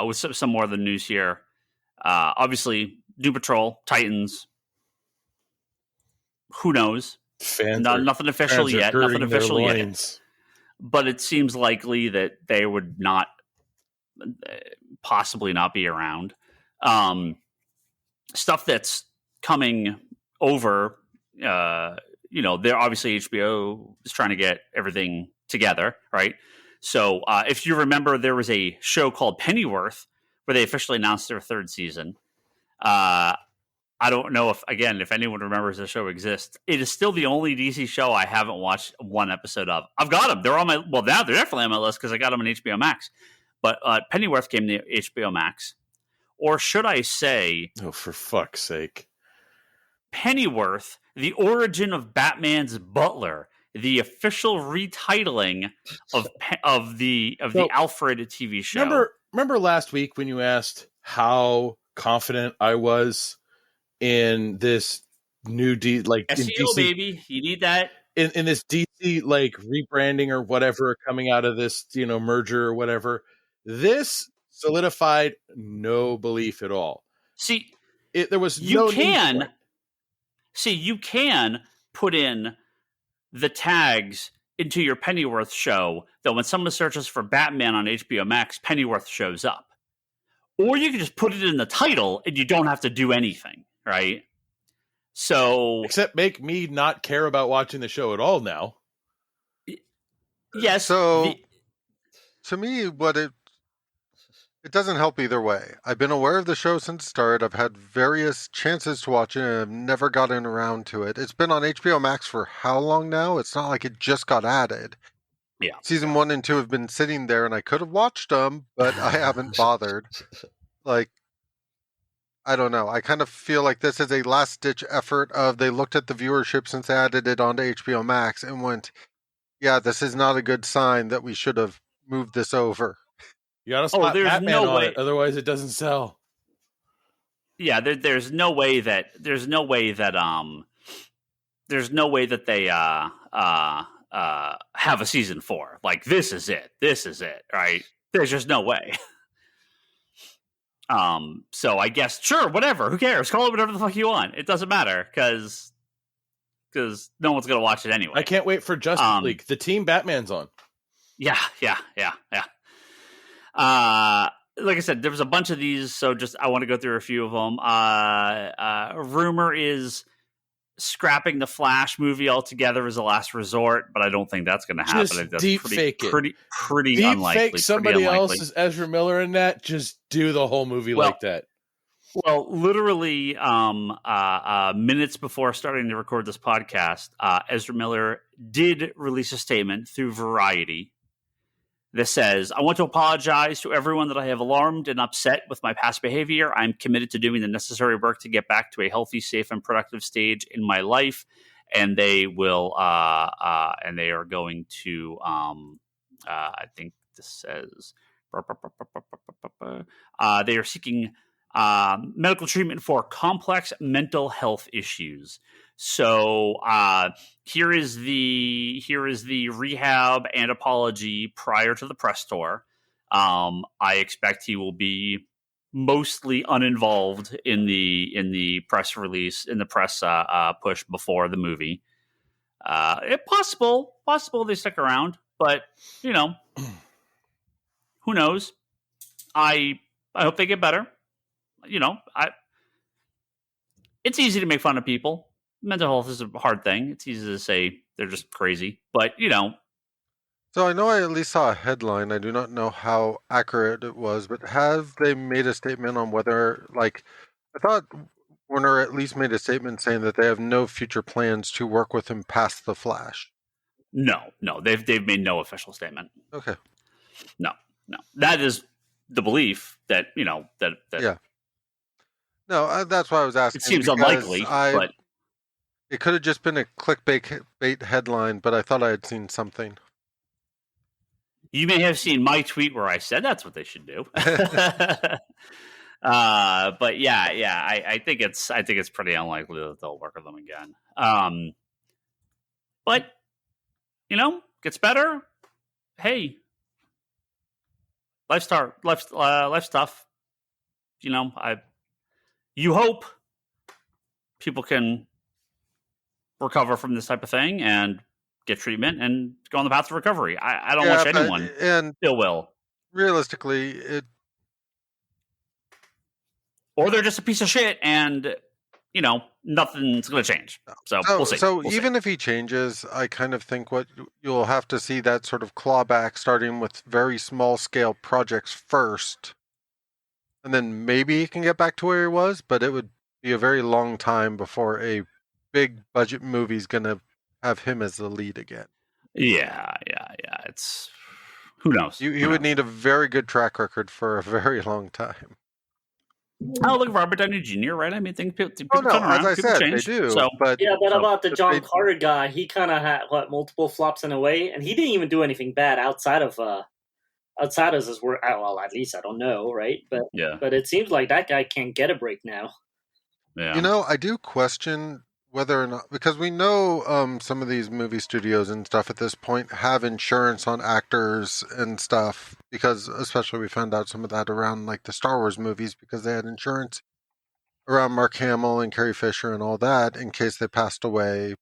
with some more of the news here. Obviously, Doom Patrol, Titans. Who knows? Nothing official yet. Nothing official yet. But it seems likely that they would not, possibly not be around. Stuff that's coming over. They're obviously HBO is trying to get everything together, right? So if you remember, there was a show called Pennyworth where they officially announced their 3rd season. I don't know if anyone remembers the show exists. It is still the only DC show I haven't watched one episode of. I've got them. They're on my, now they're definitely on my list because I got them on HBO Max. But Pennyworth came to HBO Max. Or should I say... Oh, for fuck's sake. Pennyworth, the origin of Batman's butler, the official retitling of the Alfred TV show. Remember last week when you asked how confident I was in this new SEO, in DC, baby, you need that in this DC like rebranding or whatever coming out of this merger or whatever. This solidified no belief at all. See, there was you can put in the tags into your Pennyworth show that when someone searches for Batman on HBO Max, Pennyworth shows up. Or you can just put it in the title and you don't have to do anything, right? So, except make me not care about watching the show at all now. Yes. So, to me, what it It doesn't help either way. I've been aware of the show since it started. I've had various chances to watch it, and I've never gotten around to it. It's been on HBO Max for how long now? It's not like it just got added. Yeah. Season 1 and 2 have been sitting there, and I could have watched them, but I haven't bothered. Like, I don't know. I kind of feel like this is a last-ditch effort of they looked at the viewership since they added it onto HBO Max and went, yeah, this is not a good sign that we should have moved this over. You gotta slap Batman no on way. it, otherwise it doesn't sell. Yeah, there's no way that they have a season 4. Like, this is it, right? There's just no way. So I guess, sure, whatever. Who cares? Call it whatever the fuck you want. It doesn't matter because no one's gonna watch it anyway. I can't wait for Justice League. The Team Batman's on. Yeah. Like I said, there was a bunch of these, so I want to go through a few of them. Rumor is scrapping the Flash movie altogether as a last resort, but I don't think that's going to happen. Just that's deep fake it. Pretty deep unlikely. Fake somebody else as Ezra Miller in that. Just do the whole movie like that. Well, literally, minutes before starting to record this podcast, Ezra Miller did release a statement through Variety that says, I want to apologize to everyone that I have alarmed and upset with my past behavior. I'm committed to doing the necessary work to get back to a healthy, safe, and productive stage in my life. And they will, and they are going to, I think this says, they are seeking medical treatment for complex mental health issues. So here is the rehab and apology prior to the press tour. I expect he will be mostly uninvolved in the press release, in the press push before the movie. Possible they stick around, but who knows? I hope they get better. It's easy to make fun of people. Mental health is a hard thing. It's easy to say they're just crazy, but So I know I at least saw a headline. I do not know how accurate it was, but have they made a statement on whether, like, I thought Warner at least made a statement saying that they have no future plans to work with him past The Flash. No, they've made no official statement. Okay. No. That is the belief that that yeah. No, that's why I was asking. It seems unlikely, but it could have just been a clickbait headline, but I thought I had seen something. You may have seen my tweet where I said that's what they should do. But I think it's pretty unlikely that they'll work with them again. But gets better. Hey, life stuff. You hope people can recover from this type of thing and get treatment and go on the path to recovery. I don't wish anyone ill will. Realistically, or they're just a piece of shit and nothing's going to change. So we'll see. So even if he changes, I kind of think what you'll have to see that sort of clawback starting with very small scale projects first. And then maybe he can get back to where he was, but it would be a very long time before a big budget movie is going to have him as the lead again. Yeah. It's who knows. You would need a very good track record for a very long time. Oh, look, Robert Downey Jr., right? I mean, people turn around. As I said, change. They do. So, but about the John Carter guy, he kind of had multiple flops in a way, and he didn't even do anything bad outside of his work. Well, at least I don't know, right? But it seems like that guy can't get a break now. Yeah. I do question whether or not, because we know some of these movie studios and stuff at this point have insurance on actors and stuff, because especially we found out some of that around like the Star Wars movies, because they had insurance around Mark Hamill and Carrie Fisher and all that in case they passed away.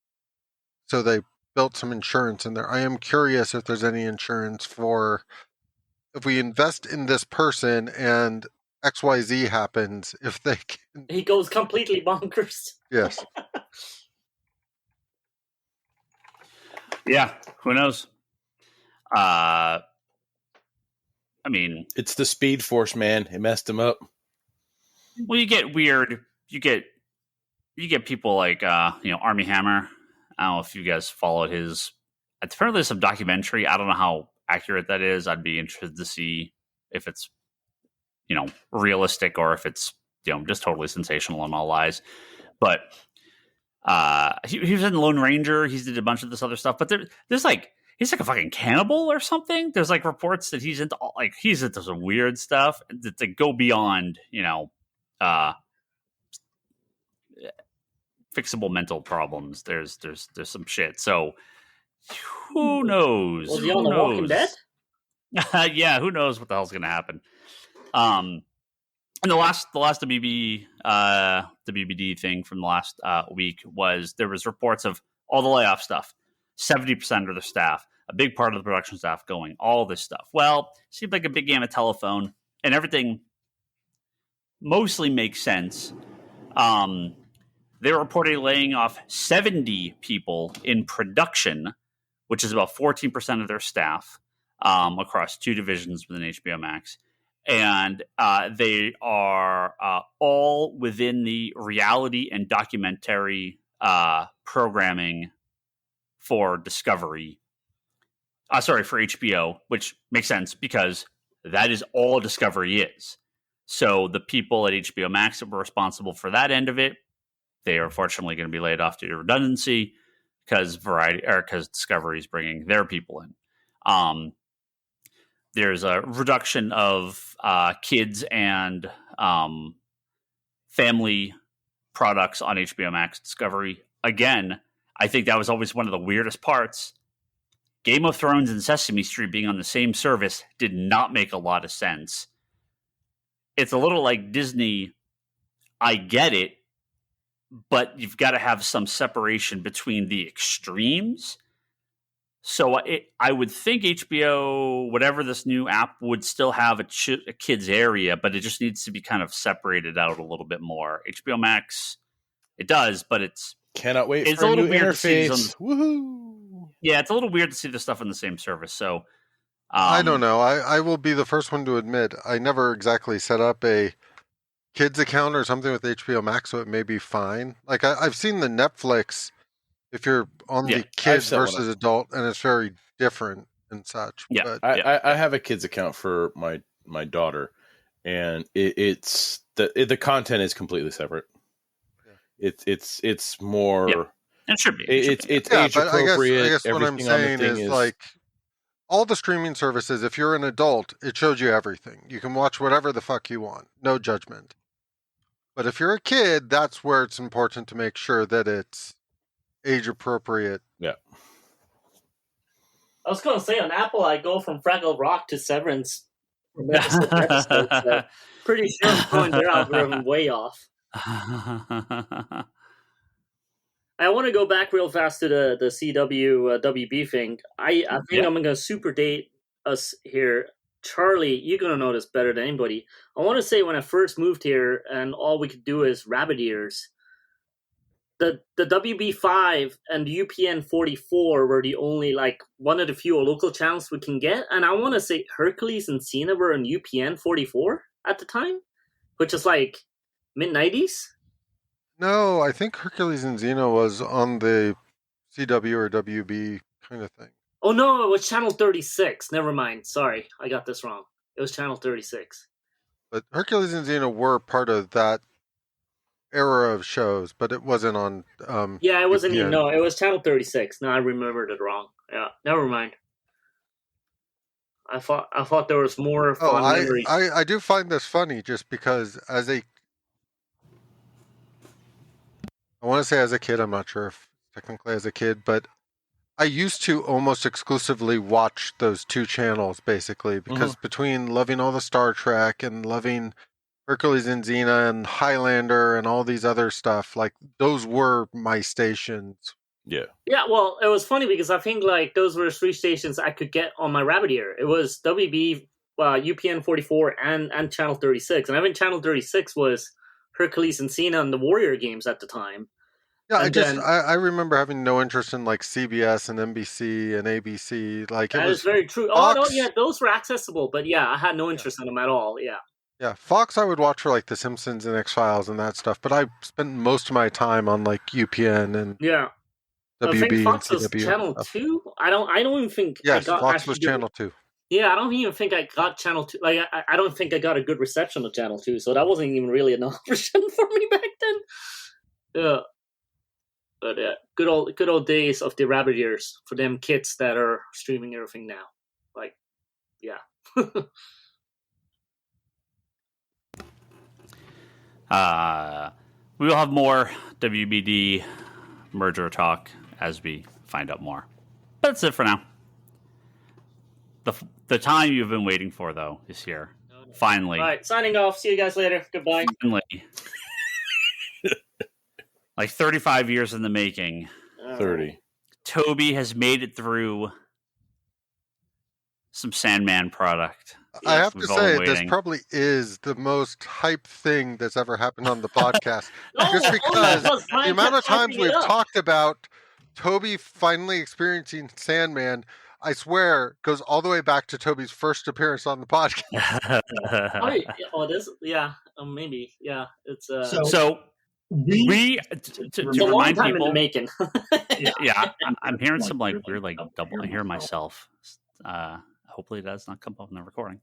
So they built some insurance in there. I am curious if there's any insurance for if we invest in this person and XYZ happens, if they can... He goes completely bonkers. Yes. Yeah, who knows? I I mean, it's the Speed Force, man. It messed him up. Well, you get weird. You get people like Armie Hammer. I don't know if you guys followed his. Apparently, some documentary. I don't know how accurate that is. I'd be interested to see if it's realistic or if it's just totally sensational and all lies. But he was in Lone Ranger. He's did a bunch of this other stuff. But there's like he's like a fucking cannibal or something. There's like reports that he's into some weird stuff that go beyond fixable mental problems. There's some shit. So who knows? Was he on The Walking Dead? Yeah, who knows what the hell's gonna happen? And the last WBD thing from the last week was there was reports of all the layoff stuff. 70% of the staff, a big part of the production staff going, all this stuff. Well, seemed like a big game of telephone, and everything mostly makes sense. They were reportedly laying off 70 people in production, which is about 14% of their staff across 2 divisions within HBO Max. And they are all within the reality and documentary programming for Discovery. For HBO, which makes sense because that is all Discovery is. So the people at HBO Max that were responsible for that end of it, they are unfortunately going to be laid off due to redundancy because Discovery is bringing their people in. There's a reduction of kids and family products on HBO Max Discovery. Again, I think that was always one of the weirdest parts. Game of Thrones and Sesame Street being on the same service did not make a lot of sense. It's a little like Disney. I get it, but you've got to have some separation between the extremes. So I would think HBO, whatever this new app, would still have a kids area, but it just needs to be kind of separated out a little bit more. HBO Max, it does, but it's cannot wait for a new interface. Woohoo! Yeah, it's a little weird to see the stuff on the same service. So I don't know. I will be the first one to admit I never exactly set up a kids account or something with HBO Max, so it may be fine. Like I've seen the Netflix. If you're on the kids versus adult, and it's very different and such. Yeah, but I have a kids account for my daughter, and it's the content is completely separate. Yeah. It's more. Yeah. It should be. It's age appropriate. I guess what I'm saying is like all the streaming services. If you're an adult, it shows you everything. You can watch whatever the fuck you want, no judgment. But if you're a kid, that's where it's important to make sure that it's age appropriate. Yeah. I was going to say on Apple, I go from Fraggle Rock to Severance from episode to episode. So pretty sure I'm going their algorithm way off. I want to go back real fast to the CW WB thing. I think I'm going to super date us here. Charlie, you're going to know this better than anybody. I want to say when I first moved here and all we could do is rabbit ears, the WB5 and the UPN 44 were the only, like, one of the few local channels we can get. And I want to say Hercules and Xena were on UPN 44 at the time, which is like mid-90s. No, I think Hercules and Xena was on the CW or WB kind of thing. Oh, no, it was Channel 36. Never mind. Sorry, I got this wrong. It was Channel 36. But Hercules and Xena were part of that era of shows, but it wasn't on yeah, it wasn't even, no, it was Channel 36. No, I remembered it wrong. Yeah, never mind. I thought there was more fun memories. I do find this funny just because I want to say as a kid, I'm not sure if technically as a kid, but I used to almost exclusively watch those 2 channels basically because between loving all the Star Trek and loving Hercules and Xena and Highlander and all these other stuff, like those were my stations. Yeah. Yeah, well, it was funny because I think like those were 3 stations I could get on my rabbit ear. It was WB, UPN 44 and Channel 36. And I think Channel 36 was Hercules and Xena and the Warrior games at the time. Yeah, I remember having no interest in like CBS and NBC and ABC. Like that is very true. Fox. Oh no, yeah, those were accessible, but yeah, I had no interest in them at all. Yeah. Yeah, Fox I would watch for like The Simpsons and X-Files and that stuff, but I spent most of my time on like UPN and yeah. WB I think Fox and was CW. Channel 2. I don't even think yes, I got Fox was Channel 2. Yeah, I don't even think I got Channel 2. Like, I don't think I got a good reception of Channel 2, so that wasn't even really an option for me back then. Yeah. But good old days of the rabbit years for them kids that are streaming everything now. Like, yeah. We will have more WBD merger talk as we find out more. That's it for now. The time you've been waiting for, though, is here. Finally. All right, signing off. See you guys later. Goodbye. Finally. Like 35 years in the making. 30. Toby has made it through some Sandman product. I have to say, this probably is the most hype thing that's ever happened on the podcast. Just because the amount of times we've talked about Toby finally experiencing Sandman, I swear, goes all the way back to Toby's first appearance on the podcast. Maybe. Yeah, it's so we to remind people in the making. Yeah, I'm hearing some like weird like double. I hear myself. Hopefully, it does not come up in the recording.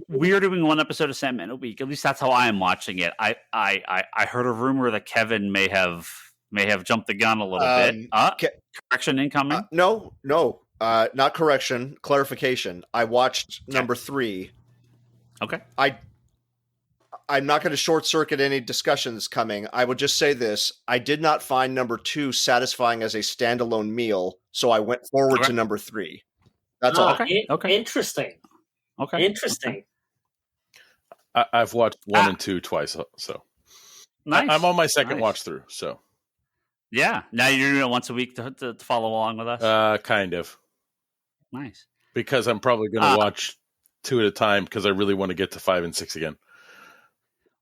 We are doing one episode of Sandman a week. At least that's how I am watching it. I heard a rumor that Kevin may have jumped the gun a little bit. Correction incoming? No, not correction. Clarification. I watched number 3. Okay. I'm not going to short circuit any discussions coming. I would just say this. I did not find number 2 satisfying as a standalone meal, so I went forward to number 3. That's all. Okay. Interesting. Okay. Interesting. I've watched 1 and 2 twice, so nice. I'm on my second watch through, so. Yeah. Now you're doing it once a week to follow along with us? Kind of. Nice. Because I'm probably going to watch 2 at a time because I really want to get to 5 and 6 again.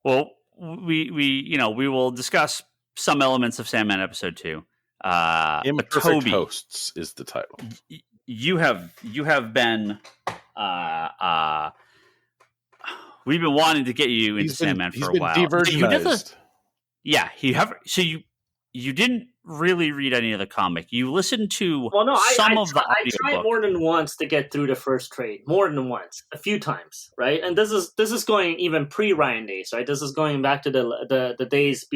Well, we will discuss some elements of Sandman episode 2. Imperfect Toby, Hosts is the title. You have been we've been wanting to get you into Sandman for a while. Divergenized. So you didn't really read any of the comic. You listened to I audiobook. tried more than once to get through the first trade. More than once, a few times, right? And this is going even pre-Ryan days, right? This is going back to the days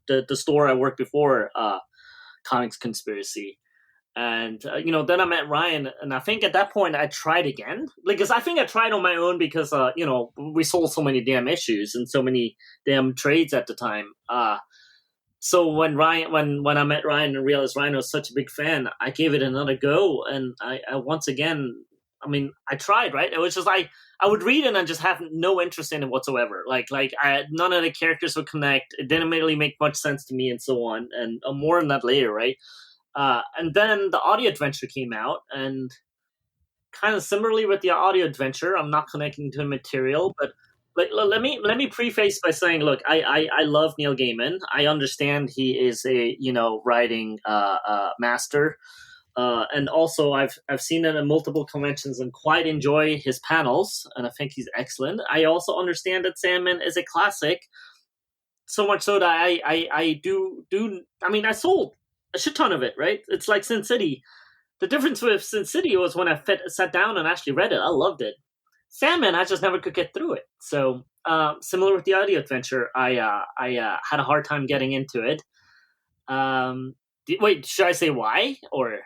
the store I worked before Comics Conspiracy. And then I met Ryan, and I think at that point I tried again, because I think I tried on my own because we sold so many damn issues and so many damn trades at the time. So when I met Ryan and realized Ryan was such a big fan, I gave it another go, and I once again, I tried, right? It was just I would read it and just have no interest in it whatsoever. None of the characters would connect. It didn't really make much sense to me, and so on. And more on that later, right? And then the audio adventure came out, and kind of similarly with the audio adventure, I'm not connecting to the material, but let me preface by saying, look, I love Neil Gaiman. I understand he is a writing master, and also I've seen him at multiple conventions and quite enjoy his panels, and I think he's excellent. I also understand that Sandman is a classic, so much so that I sold a shit ton of it, right? It's like Sin City. The difference with Sin City was when I sat down and actually read it, I loved it. Sandman, I just never could get through it. So, similar with the audio adventure, I had a hard time getting into it. Wait, should I say why? Or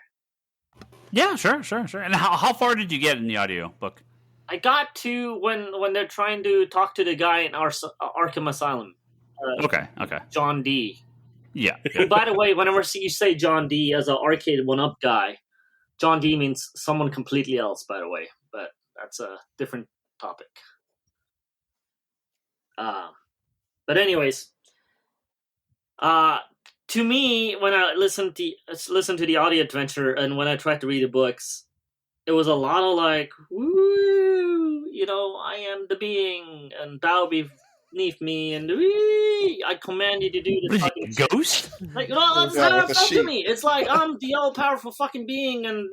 yeah, sure. And how far did you get in the audio book? I got to when they're trying to talk to the guy in Arkham Asylum. Okay. John D. Yeah. And by the way, whenever you say John D as an arcade one-up guy, John D means someone completely else, by the way. But that's a different topic. But anyways, to me, when I listened to the audio adventure and when I tried to read the books, it was a lot of like, woo, I am the being, and bow beneath me, and I command you to do this fucking shit. Ghost? Like, no, that's how it felt to me. It's like, I'm the all-powerful fucking being, and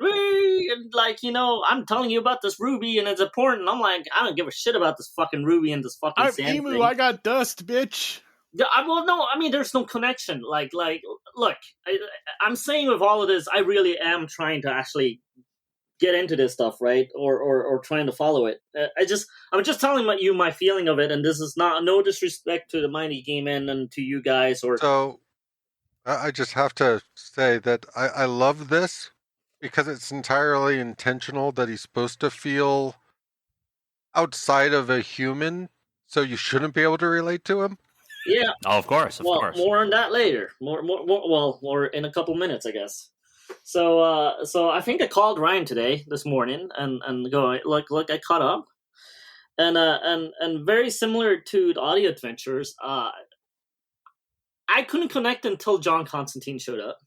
like, I'm telling you about this ruby, and it's important. I'm like, I don't give a shit about this fucking ruby and this fucking sand Emu, thing. I got dust, bitch. Well, no, I mean, there's no connection. Like, look, I'm saying with all of this, I really am trying to actually get into this stuff, right? Or trying to follow it. I'm just telling you my feeling of it, and this is no disrespect to the Mighty Game End and to you guys. So, I just have to say that I love this because it's entirely intentional that he's supposed to feel outside of a human, so you shouldn't be able to relate to him. Yeah. Oh, of course. More on that later. More in a couple minutes, I guess. So I think I called Ryan this morning and go, look, I caught up, and very similar to the audio adventures, I couldn't connect until John Constantine showed up,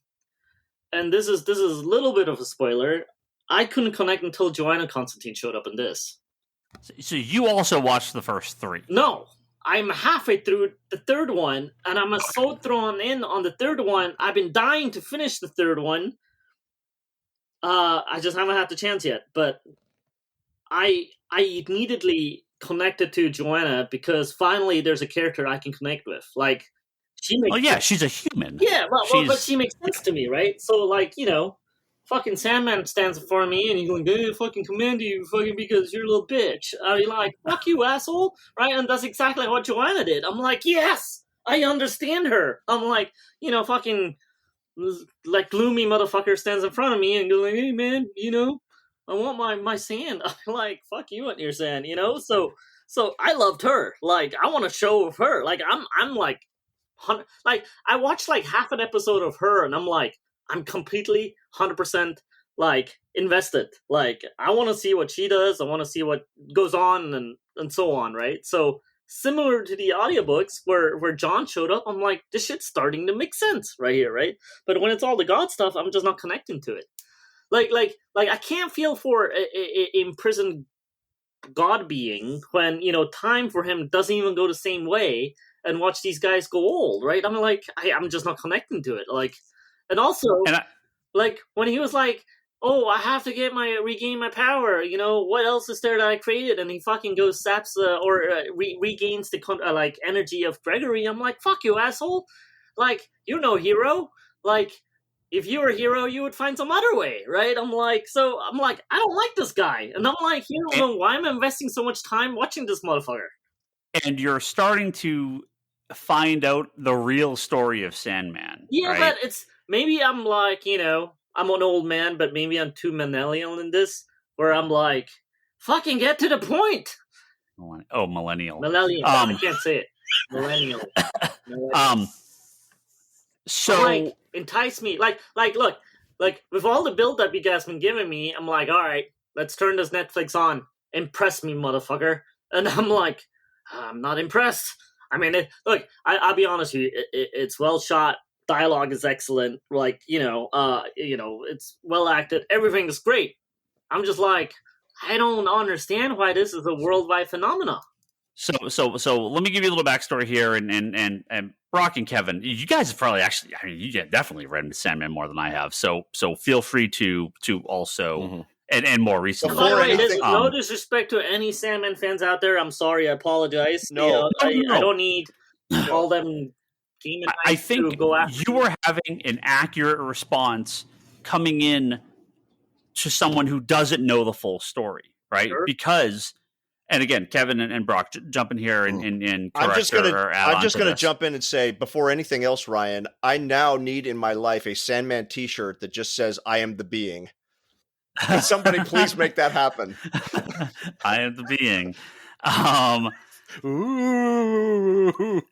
and this is a little bit of a spoiler. I couldn't connect until Joanna Constantine showed up in this. So you also watched the first 3? No. I'm halfway through the third one, and I'm so thrown in on the third one. I've been dying to finish the third one. I just haven't had the chance yet. But I immediately connected to Joanna because finally there's a character I can connect with. Like, she makes sense. She's a human. Yeah, but she makes sense to me, right? So, like, fucking Sandman stands in front of me and he's going, hey, fucking command you, fucking because you're a little bitch. You're like, fuck you, asshole, right? And that's exactly what Joanna did. I'm like, yes, I understand her. I'm like, fucking, like, gloomy motherfucker stands in front of me and goes like, hey, man, I want my sand. I'm like, fuck you and your sand, So I loved her. Like, I want a show of her. Like, I'm like, I watched like half an episode of her and I'm like, I'm completely 100% like invested. Like, I want to see what she does. I want to see what goes on and so on, right? So similar to the audiobooks where John showed up, I'm like, this shit's starting to make sense right here, right? But when it's all the God stuff, I'm just not connecting to it. Like I can't feel for a imprisoned God being when time for him doesn't even go the same way, and watch these guys go old, right? I'm like, I'm just not connecting to it, like. And also, like, when he was like, oh, I have to regain my power, what else is there that I created? And he fucking goes, saps, regains the, like, energy of Gregory. I'm like, fuck you, asshole. Like, hero. Like, if you were a hero, you would find some other way, right? I'm like, I don't like this guy. And I'm like, why am I investing so much time watching this motherfucker? And you're starting to find out the real story of Sandman. Yeah, right? But it's... Maybe I'm like, I'm an old man, but maybe I'm too millennial in this, where I'm like, fucking get to the point. Oh, millennial. Millennial. I can't say it. Millennial. So, like, entice me. Like, look, like, with all the build-up you guys been giving me, I'm like, all right, let's turn this Netflix on. Impress me, motherfucker. And I'm like, I'm not impressed. I mean, look, I'll be honest with you, it's well shot. Dialogue is excellent, like, it's well acted, everything is great. I'm just like, I don't understand why this is a worldwide phenomenon. So let me give you a little backstory here, and Brock and Kevin, you guys have probably actually, I mean, you definitely read Sandman more than I have, so feel free to also, and more recently. By the way, there's no disrespect to any Sandman fans out there. I'm sorry, I apologize. No. I don't need all them. I think you were having an accurate response coming in to someone who doesn't know the full story, right? Sure. Because, and again, Kevin and Brock, jump in here and I'm just gonna jump in and say, before anything else, Ryan, I now need in my life a Sandman T-shirt that just says "I am the being." Can somebody please make that happen? I am the being. Ooh.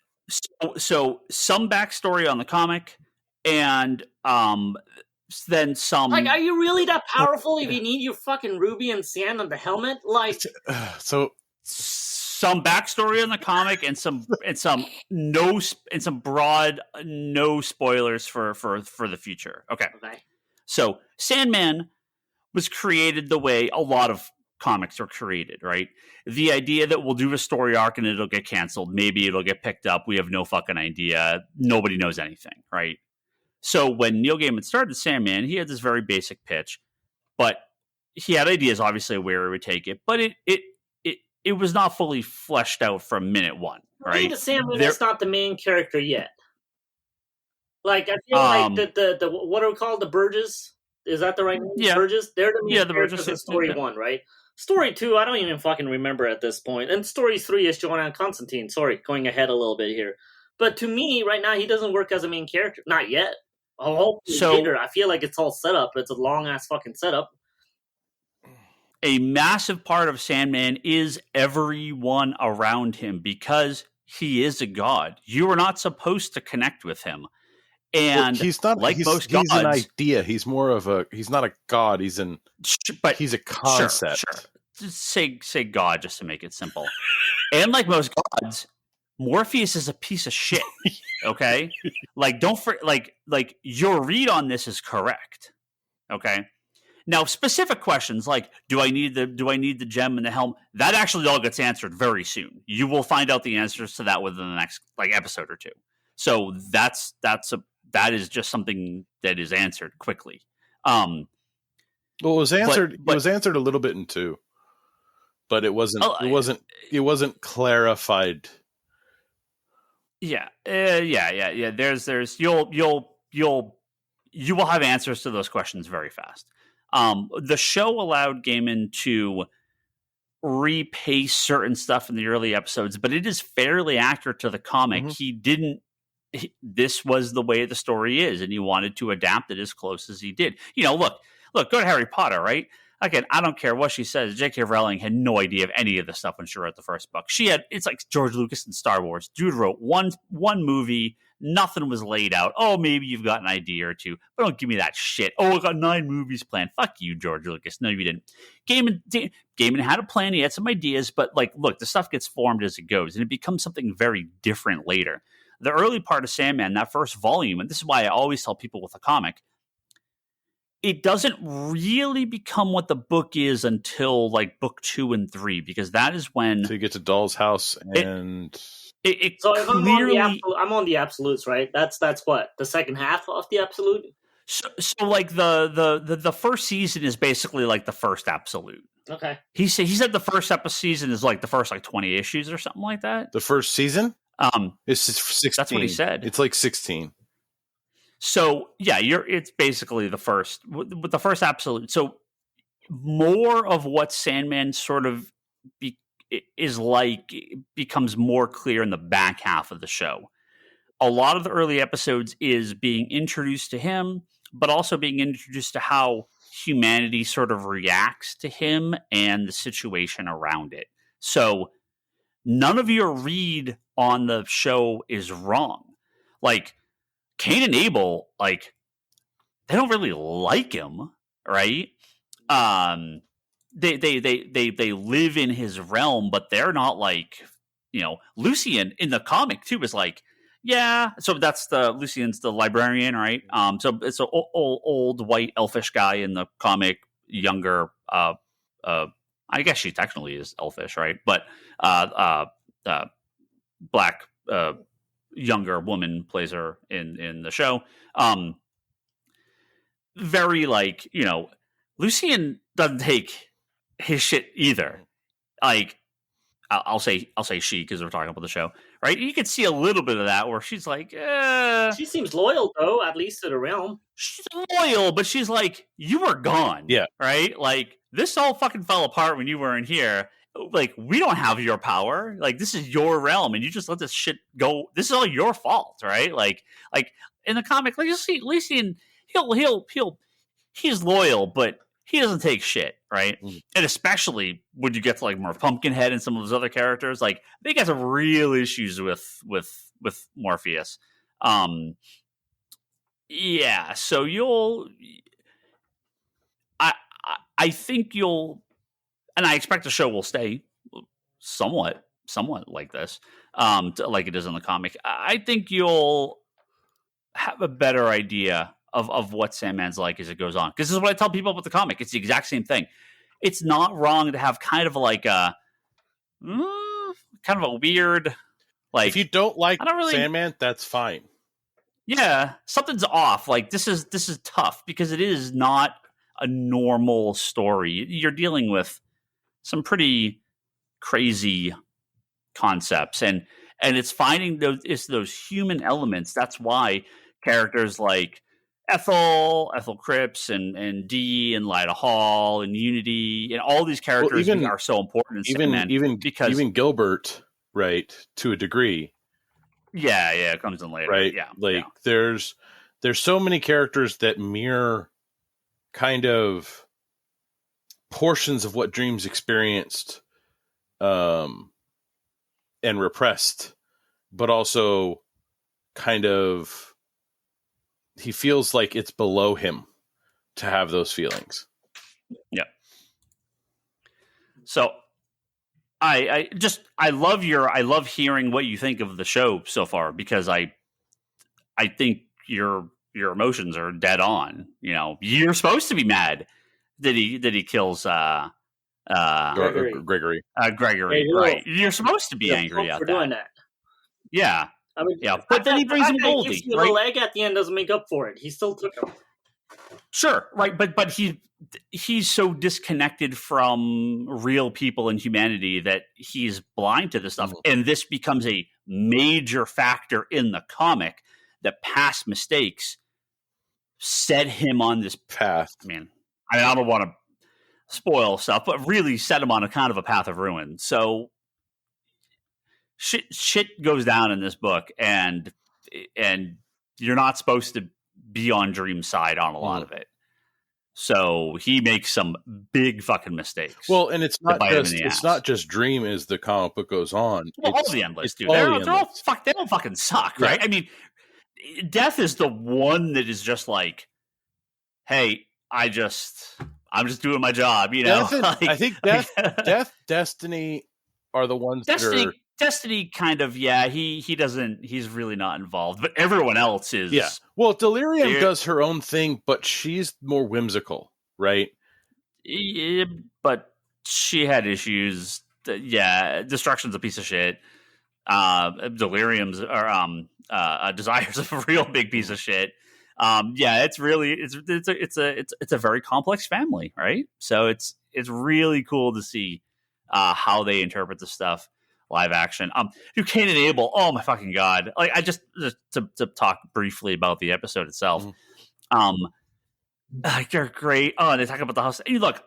So some backstory on the comic, and then some. Like, are you really that powerful if you need your fucking ruby and sand on the helmet? Like, so some backstory on the comic, and some broad no spoilers for the future. Okay. Okay. So Sandman was created the way a lot of comics are created, right? The idea that we'll do a story arc and it'll get canceled, maybe it'll get picked up, we have no fucking idea, nobody knows anything, right? So when Neil Gaiman started Sandman, he had this very basic pitch, but he had ideas, obviously, where he would take it, but it was not fully fleshed out from minute one, right? The Sandman is not the main character yet. Like, I feel like the what are we called? The Burges? Is that the right name? Yeah. Burges? They're the main the characters Burgess in story 1, right? Story 2, I don't even fucking remember at this point. And story 3 is Joanna and Constantine. Sorry, going ahead a little bit here. But to me, right now, he doesn't work as a main character. Not yet. Hopefully later. I feel like it's all set up. It's a long-ass fucking setup. A massive part of Sandman is everyone around him because he is a god. You are not supposed to connect with him. And he's not like most gods. He's an idea. He's more of he's not a god. He's a concept. Sure. Just say God just to make it simple. And like most gods, Morpheus is a piece of shit. Okay? Like your read on this is correct. Okay? Now, specific questions like do I need the gem and the helm? That actually all gets answered very soon. You will find out the answers to that within the next episode or two. So that is just something that is answered quickly. Well, it was answered. It was answered a little bit in 2, but it wasn't. It wasn't clarified. Yeah. There's you will have answers to those questions very fast. The show allowed Gaiman to repace certain stuff in the early episodes, but it is fairly accurate to the comic. Mm-hmm. This was the way the story is, and he wanted to adapt it as close as he did. Look, go to Harry Potter, right? Again, I don't care what she says. J.K. Rowling had no idea of any of this stuff when she wrote the first book. It's like George Lucas and Star Wars. Dude wrote one movie, nothing was laid out. Oh, maybe you've got an idea or two, but don't give me that shit. Oh, I got 9 movies planned. Fuck you, George Lucas. No, you didn't. Gaiman had a plan. He had some ideas, but look, the stuff gets formed as it goes, and it becomes something very different later. The early part of Sandman, that first volume, and this is why I always tell people with a comic, it doesn't really become what the book is until book 2 and 3, because that is when... So you get to Doll's House and... So if clearly... I'm on the absolutes, right? That's what? The second half of the absolute? So the first season is basically the first absolute. Okay. He said the first season is the first 20 issues or something like that. The first season? It's 16. That's what he said. It's 16. So yeah, it's basically the first with the first absolute. So more of what Sandman sort of becomes more clear in the back half of the show. A lot of the early episodes is being introduced to him, but also being introduced to how humanity sort of reacts to him and the situation around it. So none of your read on the show is wrong. Cain and Abel, they don't really like him, right? They live in his realm, but they're not Lucian in the comic too is yeah. So that's Lucian's the librarian, right? So it's an old white elfish guy in the comic, younger. I guess she technically is elfish, right? But black younger woman plays her in the show. Very Lucian doesn't take his shit either. I'll say she because we're talking about the show, right? You could see a little bit of that where she's she seems loyal though, at least to the realm. She's loyal, but she's you were gone, yeah, right? This all fucking fell apart when you weren't here. We don't have your power. This is your realm, and you just let this shit go. This is all your fault, right? In the comic, you see Lucian, he's loyal, but he doesn't take shit, right? Mm-hmm. And especially when you get to more Pumpkinhead and some of those other characters, they got some real issues with Morpheus. Yeah, so I think you'll. And I expect the show will stay somewhat like this, like it is in the comic. I think you'll have a better idea of what Sandman's like as it goes on. Because this is what I tell people about the comic. It's the exact same thing. it's not wrong to have kind of like a weird, like, if you don't like I don't really, Sandman, that's fine. Yeah, something's off. Like this is tough because it is not a normal story. You're dealing with some pretty crazy concepts, and it's finding those human elements. That's why characters like Ethel Cripps, and Dee, and Lyda Hall, and Unity, and all these characters are so important in Sandman. Even Gilbert, right, to a degree. Yeah, it comes in later. Right, yeah. There's so many characters that mirror kind of portions of what Dream's experienced, and repressed, but also kind of he feels like it's below him to have those feelings. Yeah. So I love hearing what you think of the show so far, because I think your emotions are dead on. You know, you're supposed to be mad that he kills Gregory. Gregory, right? You're supposed to be angry at doing that. Yeah. I mean, but then he brings him Goldie. The leg at the end doesn't make up for it. He still took him. Sure, right, but he's so disconnected from real people and humanity that he's blind to this stuff, and this becomes a major factor in the comic. That past mistakes set him on this path. Man, I don't want to spoil stuff, but really set him on a kind of a path of ruin. So shit goes down in this book, and you're not supposed to be on Dream's side on a lot of it. So he makes some big fucking mistakes. Well, and it's not just Dream as the comic book goes on. Well, all the Endless do. They don't fucking suck, right? I mean, Death is the one that is just like, hey, I'm just doing my job, you know. I think Death, Destiny are the ones that are. Destiny kind of, he's really not involved, but everyone else is. Yeah. Well, Delirium does her own thing, but she's more whimsical, right? Yeah, but she had issues. Destruction's a piece of shit. Delirium's Desire's a real big piece of shit. It's a very complex family, right? So it's really cool to see how they interpret the stuff. Live action. Cain and Abel. Oh my fucking god! Like I just to talk briefly about the episode itself. They're great. Oh, and they talk about the house. And look,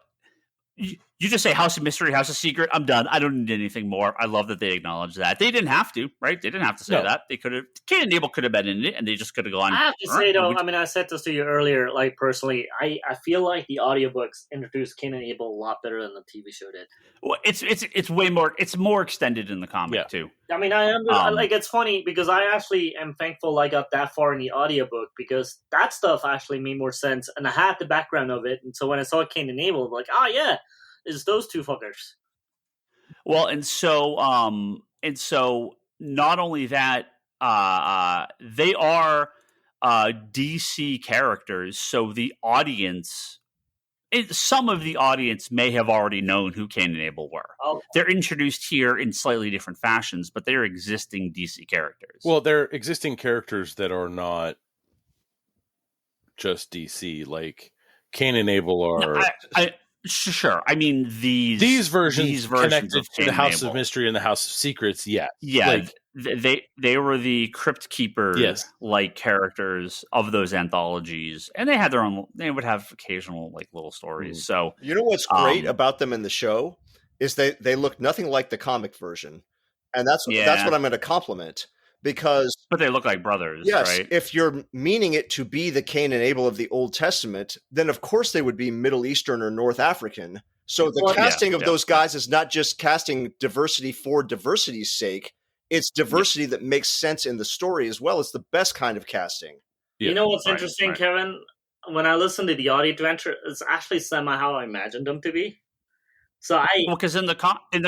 you just say House of Mystery, House of Secret. I'm done. I don't need anything more. I love that they acknowledge that. They didn't have to, right? They didn't have to say that. They could have. Cain and Abel could have been in it, and they just could have gone. I have to say though, I mean, I said this to you earlier. Like personally, I feel like the audiobooks introduced Cain and Abel a lot better than the TV show did. Well, it's way more. It's more extended in the comic too. I mean, like it's funny because I actually am thankful I got that far in the audiobook because that stuff actually made more sense, and I had the background of it. And so when I saw Cain and Abel, I'm like, it's those two fuckers. Well, and so not only that, they are DC characters, so the audience, some of the audience may have already known who Cain and Abel were. Oh. They're introduced here in slightly different fashions, but they're existing DC characters. Well, they're existing characters that are not just DC. Like Cain and Abel are. Sure. I mean, these versions connected to the House of Mystery and the House of Secrets. Yeah. Like, they were the Crypt Keeper like characters of those anthologies, and they had their own. They would have occasional like little stories. So you know what's great about them in the show is they look nothing like the comic version, and that's what I'm going to compliment. But they look like brothers, right? If you're meaning it to be the Cain and Abel of the Old Testament, then of course they would be Middle Eastern or North African. So the casting of those guys is not just casting diversity for diversity's sake. It's diversity that makes sense in the story as well. It's the best kind of casting. Yeah. You know what's interesting, Kevin? When I listen to the audio adventure, it's actually semi how I imagined them to be. So because in the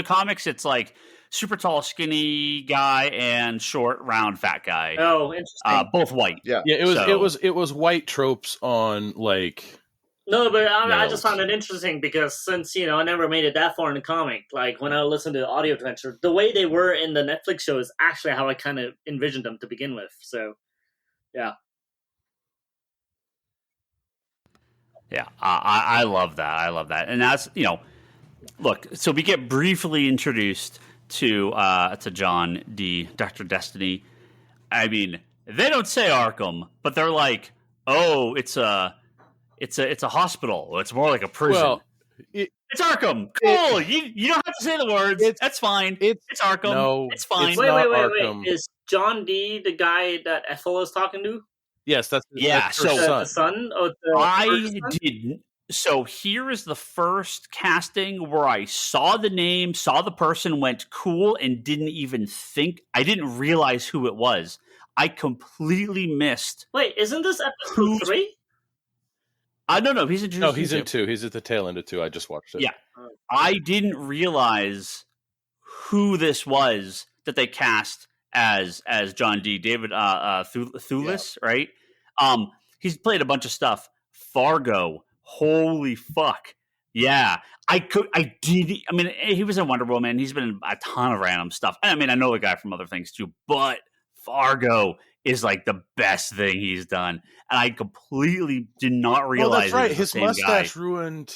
comics, it's like super tall, skinny guy and short, round, fat guy. Oh, interesting. Both white. Yeah. It was white tropes on like No, but I just found it interesting because since, I never made it that far in the comic, like when I listened to the audio adventure, the way they were in the Netflix show is actually how I kind of envisioned them to begin with. So, yeah. Yeah, I love that. I love that. And that's, look, so we get briefly introduced to John D, Dr. Destiny. I mean, they don't say Arkham, but they're like, oh, it's a hospital. It's more like a prison. Well, it's Arkham. Cool. You don't have to say the words. That's fine. It's Arkham. No, it's fine. It's wait. Is John D the guy that Ethel is talking to? Yes, that's the son. I didn't. So here is the first casting where I saw the name, saw the person, went cool, and didn't even think. I didn't realize who it was. I completely missed. Wait, isn't this episode 3? No, he's in 2. No, he's in 2. He's at the tail end of 2. I just watched it. Yeah. I didn't realize who this was that they cast as John D. David Thewlis, right? He's played a bunch of stuff. Fargo. Holy fuck. Yeah. I mean, he was in Wonder Woman. He's been in a ton of random stuff. I mean, I know the guy from other things too, but Fargo is like the best thing he's done. And I completely did not realize that's right. His mustache ruined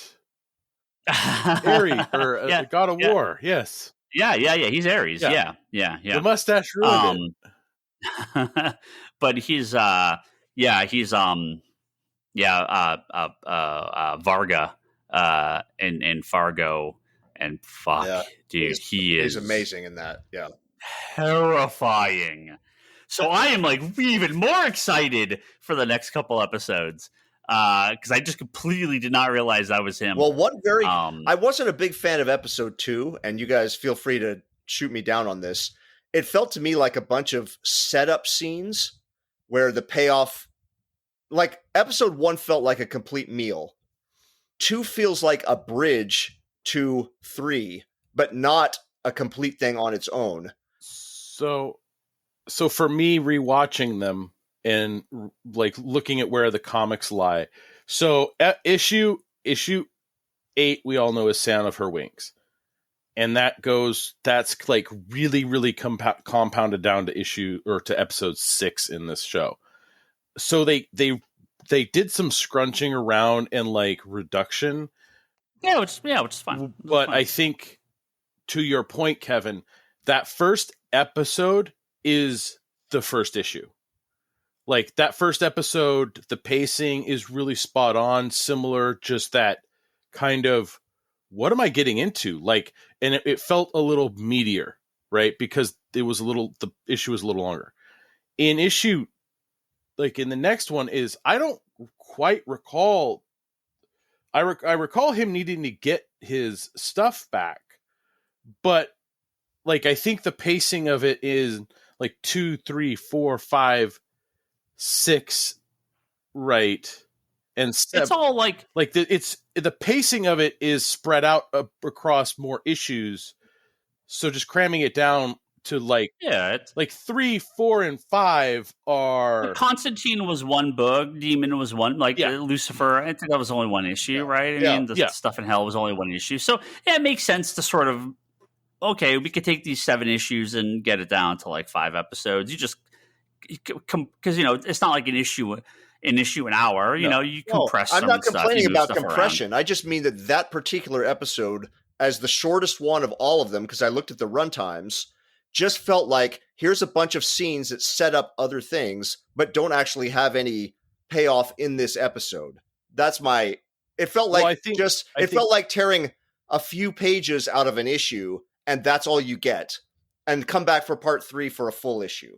Ares or God of War. Yes. Yeah. He's Ares. Yeah. The mustache ruined it. But he's Varga in Fargo, and fuck, dude, he's amazing in that. Yeah, terrifying. So I am like even more excited for the next couple episodes because I just completely did not realize that was him. Well, I wasn't a big fan of episode 2, and you guys feel free to shoot me down on this. It felt to me like a bunch of setup scenes where the payoff. Like episode 1 felt like a complete meal. 2 feels like a bridge to 3, but not a complete thing on its own. So for me, rewatching them and like looking at where the comics lie. So issue 8, we all know is Sound of Her Wings. And that's like really, really compounded down to episode 6 in this show. So they did some scrunching around and like reduction. Which is fine. But I think to your point, Kevin, that first episode is the first issue. Like that first episode, the pacing is really spot on, similar, just that kind of what am I getting into? Like, and it felt a little meatier, right? Because the issue was a little longer. In issue like in the next one is I don't quite recall. I recall him needing to get his stuff back, but like I think the pacing of it is like 2, 3, 4, 5, 6, right? And 7. It's all like the pacing of it is spread out across more issues. So just cramming it down to it's like 3, 4, and 5 are. Constantine was one book, Demon was one, Lucifer. I think that was only one issue, right? I mean, the stuff in Hell was only one issue, so it makes sense to sort of we could take these 7 issues and get it down to like 5 episodes. You just because it's not like an issue an hour. You compress. I'm not complaining about compression. I just mean that particular episode, as the shortest one of all of them, because I looked at the runtimes, just felt like here's a bunch of scenes that set up other things, but don't actually have any payoff in this episode. That's my. It felt like felt like tearing a few pages out of an issue, and that's all you get, and come back for part 3 for a full issue.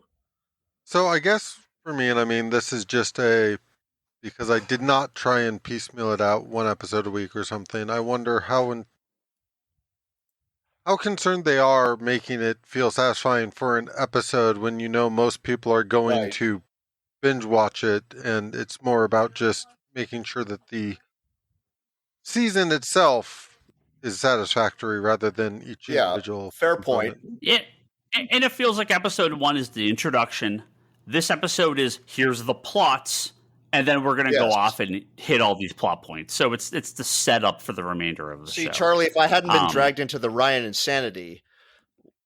So I guess for me, and I mean this is just because I did not try and piecemeal it out 1 episode a week or something. I wonder how concerned they are making it feel satisfying for an episode when most people are going to binge watch it, and it's more about just making sure that the season itself is satisfactory rather than each individual. Fair point. Yeah, and it feels like episode 1 is the introduction. This episode is here's the plots, And then we're going to go off and hit all these plot points. So it's the setup for the remainder of the show. See, Charlie, if I hadn't been dragged into the Ryan insanity,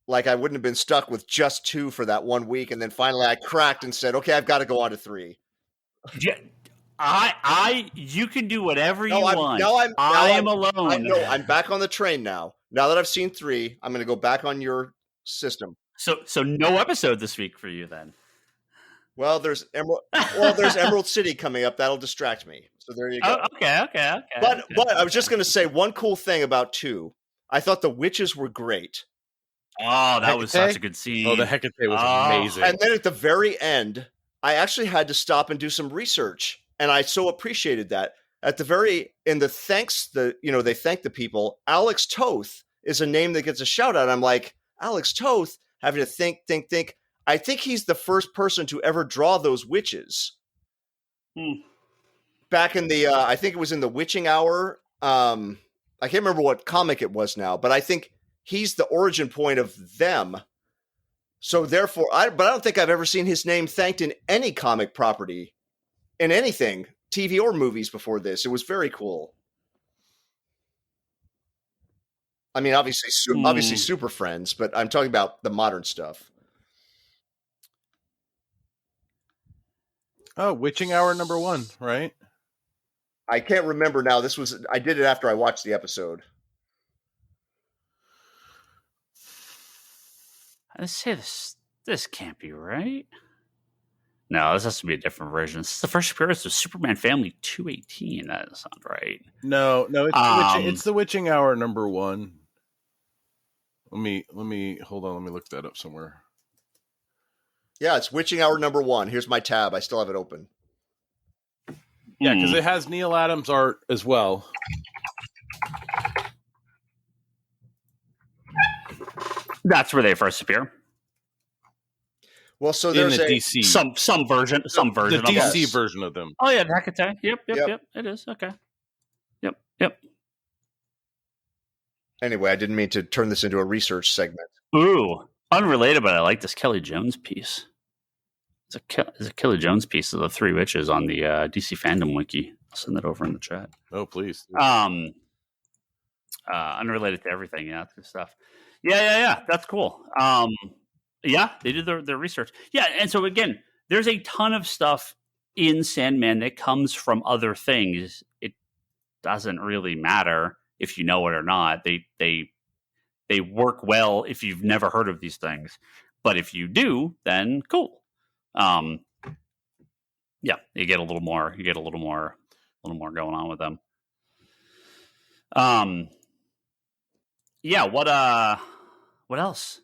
like I wouldn't have been stuck with just 2 for that 1 week, and then finally I cracked and said, "Okay, I've got to go on to 3." Yeah, you can do whatever you want. I am alone. I know. I'm back on the train now. Now that I've seen 3, I'm going to go back on your system. So no episode this week for you then. Well, there's Emerald City coming up. That'll distract me. So there you go. Oh, okay. But I was just going to say one cool thing about 2. I thought the witches were great. Oh, that was such a good scene. Oh, the Hecate was amazing. And then at the very end, I actually had to stop and do some research, and I so appreciated that. At the very in the thanks, they thank the people. Alex Toth is a name that gets a shout out. I'm like, Alex Toth, having to think. I think he's the first person to ever draw those witches. Back in the, I think it was in the Witching Hour. I can't remember what comic it was now, but I think he's the origin point of them. So therefore, but I don't think I've ever seen his name thanked in any comic property, in anything, TV or movies before this. It was very cool. I mean, obviously Super Friends, but I'm talking about the modern stuff. Oh, Witching Hour #1, right? I can't remember now. I did it after I watched the episode. Let's say this can't be right. No, this has to be a different version. This is the first appearance of Superman Family 218. That doesn't sound right. No, it's the Witching Hour #1. Let me hold on. Let me look that up somewhere. Yeah, it's Witching Hour #1. Here's my tab. I still have it open. Yeah, because it has Neil Adams art as well. That's where they first appear. Well, so there's in the DC some version the DC version of them. Oh yeah, Hecate. Yep. It is okay. Yep. Anyway, I didn't mean to turn this into a research segment. Ooh, unrelated, but I like this Kelly Jones piece. It's a Kelly Jones piece of the 3 witches on the DC fandom wiki. I'll send that over in the chat. Oh, please. Unrelated to everything. Yeah, that's good stuff. Yeah. That's cool. Yeah, they did their research. Yeah, and so again, there's a ton of stuff in Sandman that comes from other things. It doesn't really matter if you know it or not. They work well if you've never heard of these things, but if you do, then cool. Yeah, you get a little more going on with them. Yeah, what else?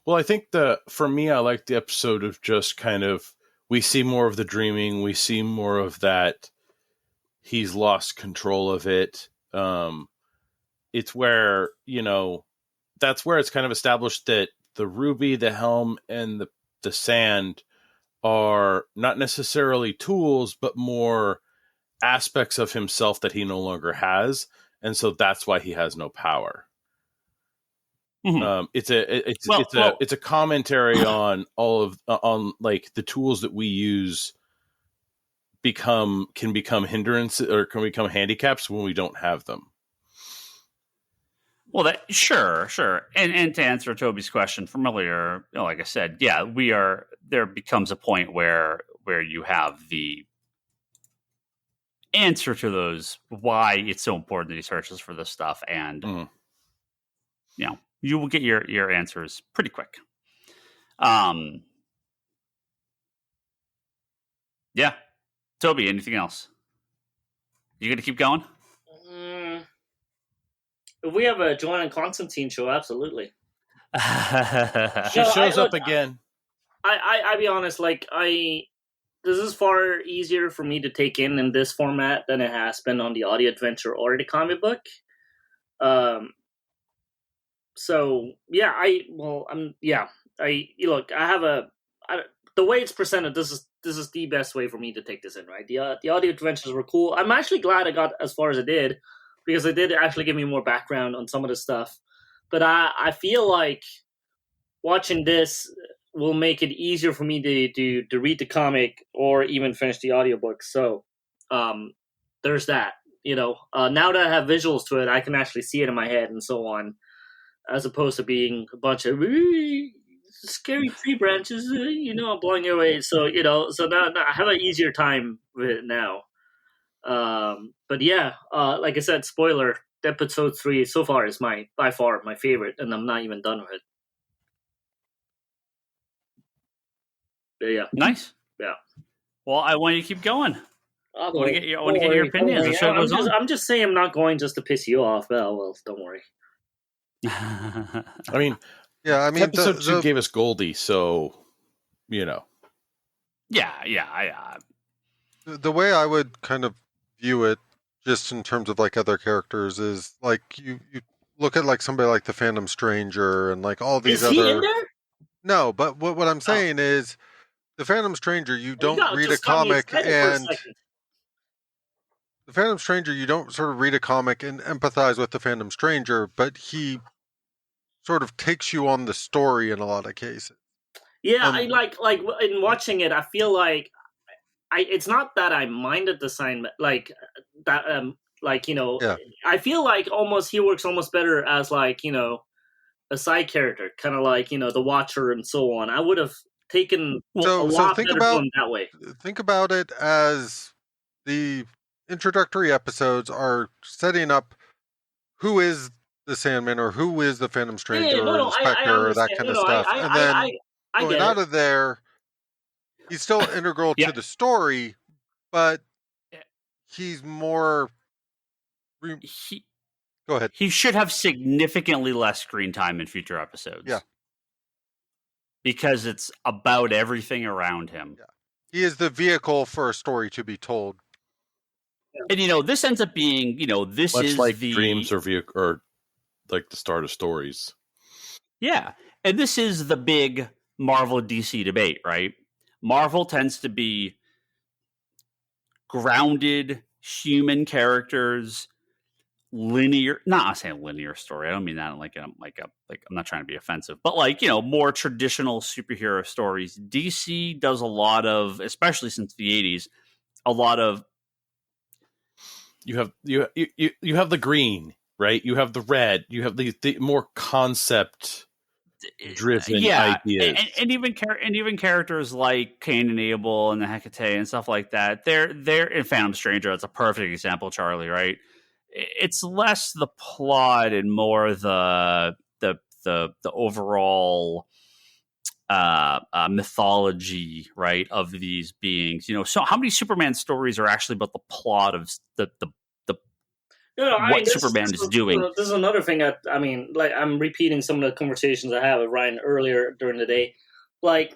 Well, I think for me, I like the episode of just kind of, we see more of the dreaming. We see more of that. He's lost control of it. It's where, that's where it's kind of established that the ruby, the helm, and the sand are not necessarily tools, but more aspects of himself that he no longer has. And so that's why he has no power. Mm-hmm. It's a commentary on all of on like the tools that we use can become hindrances or can become handicaps when we don't have them. Well, sure, and to answer Toby's question from earlier, like I said, yeah, there becomes a point where you have the answer to those, why it's so important that he searches for this stuff, and you will get your answers pretty quick. Yeah, Toby, anything else? You gonna keep going? If we have a Joanna and Constantine show, absolutely. She shows up again. I be honest, this is far easier for me to take in this format than it has been on the audio adventure or the comic book. So yeah, the way it's presented, this is the best way for me to take this in, right? The audio adventures were cool. I'm actually glad I got as far as I did, because it did actually give me more background on some of the stuff. But I feel like watching this will make it easier for me to read the comic or even finish the audiobook. So there's that. Now that I have visuals to it, I can actually see it in my head and so on, as opposed to being a bunch of scary tree branches, blowing you away. So so now I have an easier time with it now. But yeah, like I said, spoiler, episode 3 so far is by far my favorite, and I'm not even done with it. But yeah, nice. Yeah. Well, I want you to keep going. I want to get your opinion as the show goes on. I'm just saying I'm not going just to piss you off. Well, don't worry. I mean, episode 2 gave us Goldie, so Yeah. The way I would kind of view it, just in terms of like other characters, is like you look at like somebody like the Phantom Stranger and like all these Is he in there? No, but what I'm saying is the Phantom Stranger. You don't read a comic and. The Phantom Stranger, you don't sort of read a comic and empathize with the Phantom Stranger, but he sort of takes you on the story in a lot of cases. Yeah, I like in watching it, I feel like it's not that I minded the Sandman, like that. Yeah. I feel like almost he works almost better as like a side character, kind of like the Watcher and so on. I would have taken a lot better fun that way. Think about it as the introductory episodes are setting up who is the Sandman or who is the Phantom Stranger or the Spectre or that kind of stuff. And then going out of there, he's still integral to the story, but he's more... Go ahead. He should have significantly less screen time in future episodes. Yeah. Because it's about everything around him. Yeah. He is the vehicle for a story to be told. And this ends up being, this much is like the dreams or like the start of stories. Yeah, and this is the big Marvel DC debate, right? Marvel tends to be grounded human characters, linear. Not saying linear story. I don't mean that I'm not trying to be offensive, but more traditional superhero stories. DC does a lot of, especially since the 80s, a lot of. You have the green, right? You have the red. You have the more concept driven ideas, and even characters like Cain and Abel and the Hecate and stuff like that. They're in Phantom Stranger. That's a perfect example, Charlie. Right? It's less the plot and more the overall mythology, right, of these beings. So how many Superman stories are actually about the plot of the Superman is doing? This is another thing. I'm repeating some of the conversations I had with Ryan earlier during the day. When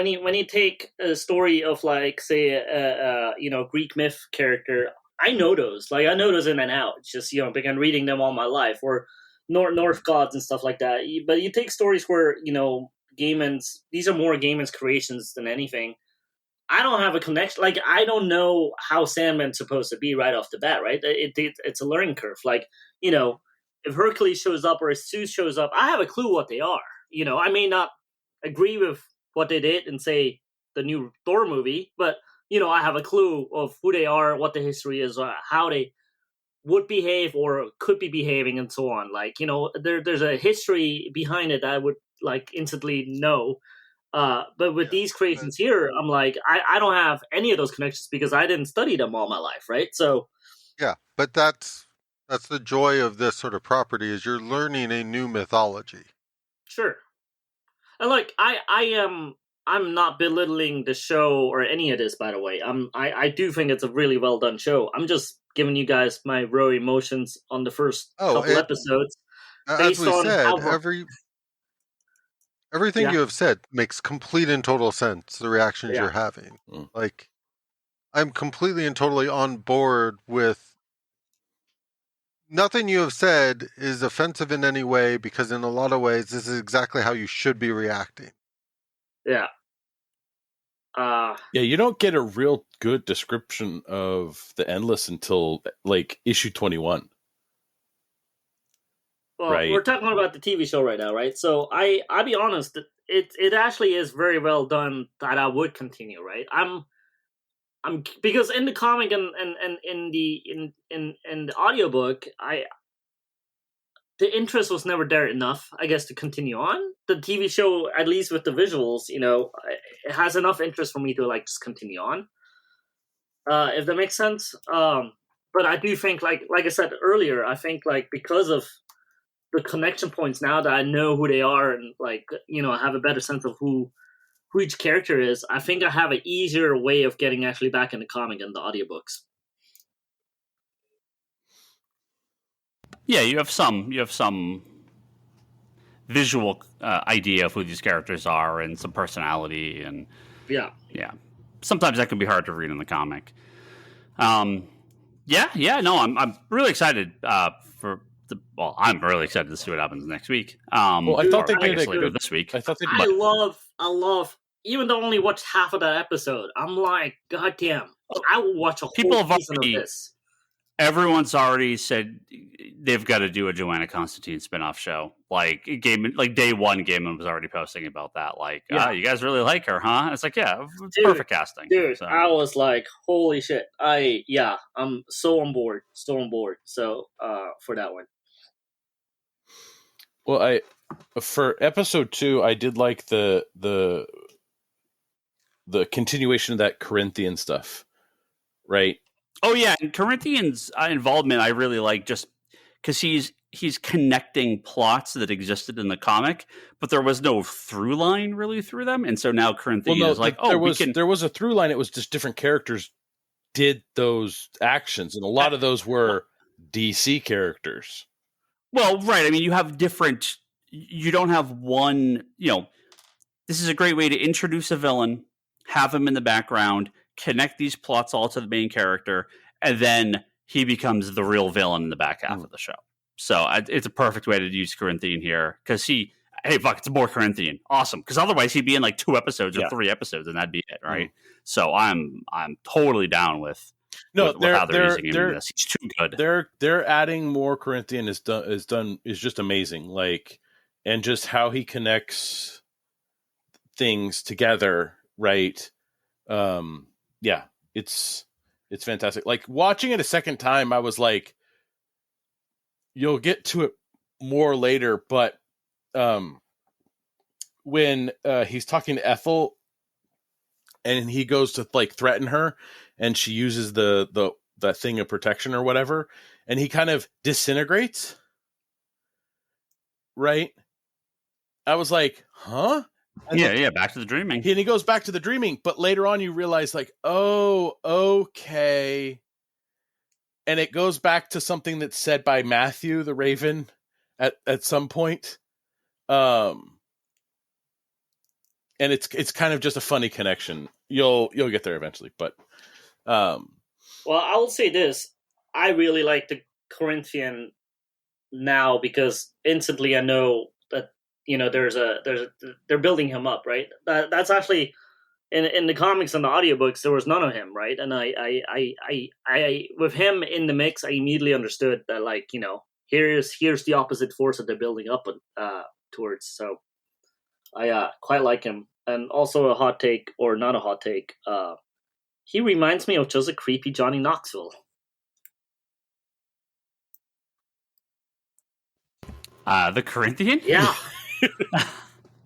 you take a story of say a Greek myth character, I know those. I know those in and out. It's just began reading them all my life, or Norse gods and stuff like that. But you take stories where Gaiman's, these are more Gaiman's creations than anything. I don't have a connection. I don't know how Sandman's supposed to be right off the bat, right? It's a learning curve. If Hercules shows up or if Zeus shows up, I have a clue what they are. I may not agree with what they did in, say, the new Thor movie, but, I have a clue of who they are, what the history is, how they would behave or could be behaving and so on. There's a history behind it that I would, instantly know. But with these creations here, I'm I don't have any of those connections because I didn't study them all my life, right? So, yeah, but that's the joy of this sort of property, is you're learning a new mythology. Sure, and I'm not belittling the show or any of this, by the way. I do think it's a really well done show. I'm just giving you guys my raw emotions on the first couple episodes. As we said, everything you have said makes complete and total sense, the reactions you're having. I'm completely and totally on board with... Nothing you have said is offensive in any way, because in a lot of ways, this is exactly how you should be reacting. Yeah. You don't get a real good description of the Endless until, issue 21. Well, right. We're talking about the TV show right now, right? So I'll be honest, it actually is very well done that I would continue, right? I'm because in the comic and in the audiobook, the interest was never there enough, I guess, to continue on. The TV show, at least with the visuals, it has enough interest for me to like just continue on. If that makes sense. But I do think, like I said earlier, I think like because of the connection points now that I know who they are and like I have a better sense of who each character is, I think I have an easier way of getting actually back in the comic and the audiobooks. Yeah, you have some visual idea of who these characters are and some personality and yeah. Sometimes that can be hard to read in the comic. No, I'm really excited I'm really excited to see what happens next week. I thought they did later this week. I love. Even though I only watched half of that episode, I'm like, God damn, I will watch a whole season of this. Everyone's already said they've got to do a Joanna Constantine spinoff show. Like day one, Gaiman was already posting about that. Like, you guys really like her, huh? It's like, yeah, perfect casting. Dude, so. I was like, holy shit. I'm so on board. So, for that one. Well, for episode 2, I did like the continuation of that Corinthian stuff, right? Oh yeah, and Corinthian's involvement I really like, just because he's connecting plots that existed in the comic, but there was no through line really through them, and so now Corinthian is like, there was a through line. It was just different characters did those actions, and a lot of those were DC characters. Well, right. I mean, you have different. You don't have one. This is a great way to introduce a villain, have him in the background, connect these plots all to the main character, and then he becomes the real villain in the back half of the show. So it's a perfect way to use Corinthian here because it's more Corinthian. Awesome. Because otherwise he'd be in like 2 episodes or 3 episodes and that'd be it, right? So I'm totally down with how they're using him in this. He's too good. They're adding more Corinthian is just amazing. Like, and just how he connects things together, right? It's fantastic. Like watching it a second time, I was like, you'll get to it more later, but when he's talking to Ethel and he goes to like threaten her and she uses the thing of protection or whatever, and he kind of disintegrates, right? I was like, huh? Back to the dreaming. And he goes back to the dreaming, but later on you realize like, oh, okay. And it goes back to something that's said by Matthew the Raven at some point. And it's kind of just a funny connection. You'll get there eventually, but well, I will say this. I really like the Corinthian now because instantly I know that they're building him up, right? That's actually in the comics and the audiobooks there was none of him, right? And I with him in the mix, I immediately understood that like here's the opposite force that they're building up towards. So I quite like him. And also a hot take, or not a hot take, he reminds me of just a creepy Johnny Knoxville. The Corinthian? Yeah.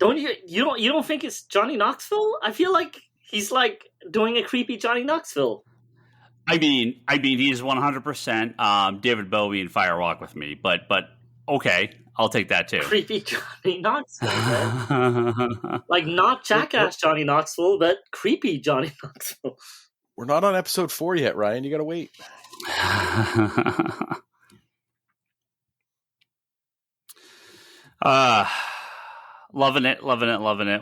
You don't think it's Johnny Knoxville? I feel like he's like doing a creepy Johnny Knoxville. I mean he's 100% David Bowie in Fire Walk with Me, but okay, I'll take that too. Creepy Johnny Knoxville, man. Like not jackass Johnny Knoxville, but creepy Johnny Knoxville. We're not on episode 4 yet, Ryan. You got to wait. Loving it.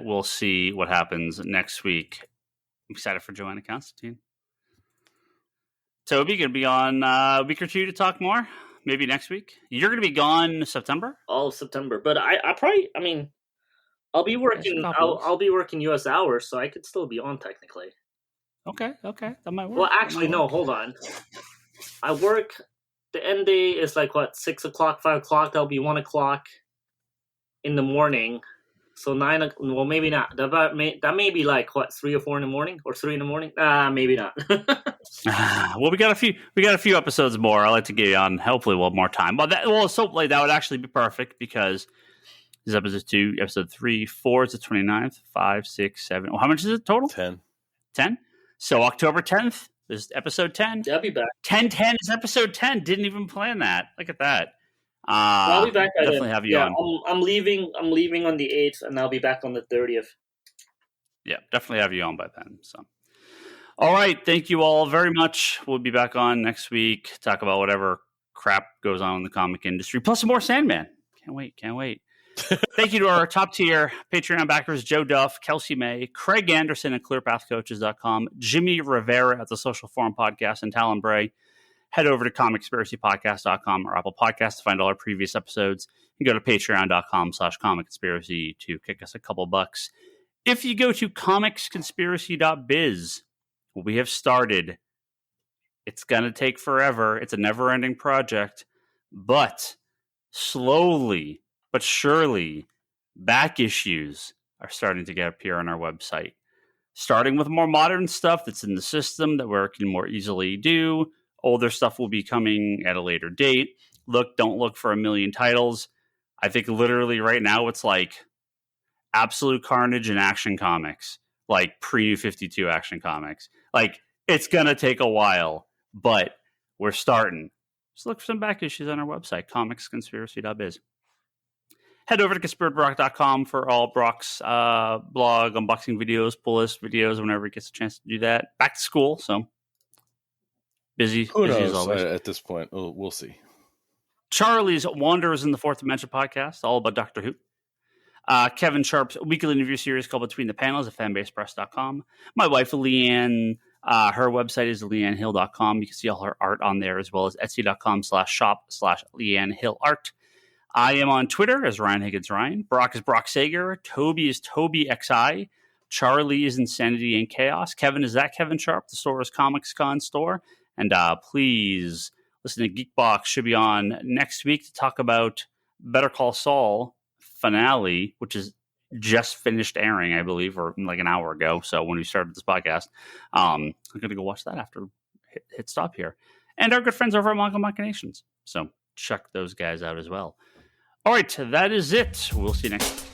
We'll see what happens next week. I'm excited for Joanna Constantine. Toby, going to be on a week or 2 to talk more? Maybe next week? You're going to be gone September? All of September. But I'll be working I'll be working US hours, so I could still be on technically. Okay. That might work. Well, actually, no, hold on. I work, the end day is like, 6 o'clock, 5 o'clock? That'll be 1 o'clock in the morning. So 9. Well, maybe not. That may be like what, 3 or 4 in the morning, or 3 in the morning. Maybe not. Well, we got a few episodes more. I'd like to get you on. Hopefully, we'll have more time. But that would actually be perfect because this is episode 2, episode 3, 4 is the 29th, 5, 6, 7. Well, how much is it total? 10. So October 10th is episode 10. I'll be back. 10/10 is episode 10. Didn't even plan that. Look at that. I'll be back. Definitely have you on. I'm leaving on the 8th, and I'll be back on the 30th. Yeah, definitely have you on by then. So, all right. Thank you all very much. We'll be back on next week. Talk about whatever crap goes on in the comic industry, plus some more Sandman. Can't wait. Thank you to our top tier Patreon backers, Joe Duff, Kelsey May, Craig Anderson at ClearPathCoaches.com, Jimmy Rivera at the Social Forum Podcast, and Talon Bray. Head over to ComicConspiracyPodcast.com or Apple Podcasts to find all our previous episodes. You can go to Patreon.com/ComicConspiracy to kick us a couple bucks. If you go to ComicsConspiracy.biz, we have started. It's going to take forever. It's a never-ending project, but slowly but surely, back issues are starting to appear on our website. Starting with more modern stuff that's in the system that we can more easily do. Older stuff will be coming at a later date. Don't look for a million titles. I think literally right now it's like Absolute Carnage and Action Comics, like pre-New 52 Action Comics. Like, it's going to take a while, but we're starting. Just look for some back issues on our website, comicsconspiracy.biz. Head over to conspiratedbrock.com for all Brock's blog, unboxing videos, pull list videos, whenever he gets a chance to do that. Back to school, so busy as always. At this point, we'll see. Charlie's Wanderers in the Fourth Dimension podcast, all about Doctor Who. Kevin Sharp's weekly interview series called Between the Panels at fanbasepress.com. My wife, Leanne, her website is leannehill.com. You can see all her art on there, as well as etsy.com/shop/LeanneHillArt. I am on Twitter as Ryan Higgins Ryan. Brock is Brock Sager. Toby is Toby XI. Charlie is Insanity and Chaos. Kevin is that Kevin Sharp. The store is Comics Con Store. And please listen to Geekbox. Should be on next week to talk about Better Call Saul finale, which is just finished airing, I believe, or like an hour ago. So when we started this podcast, I'm going to go watch that after hit stop here. And our good friends over at Manga Machinations. So check those guys out as well. All right, that is it. We'll see you next week.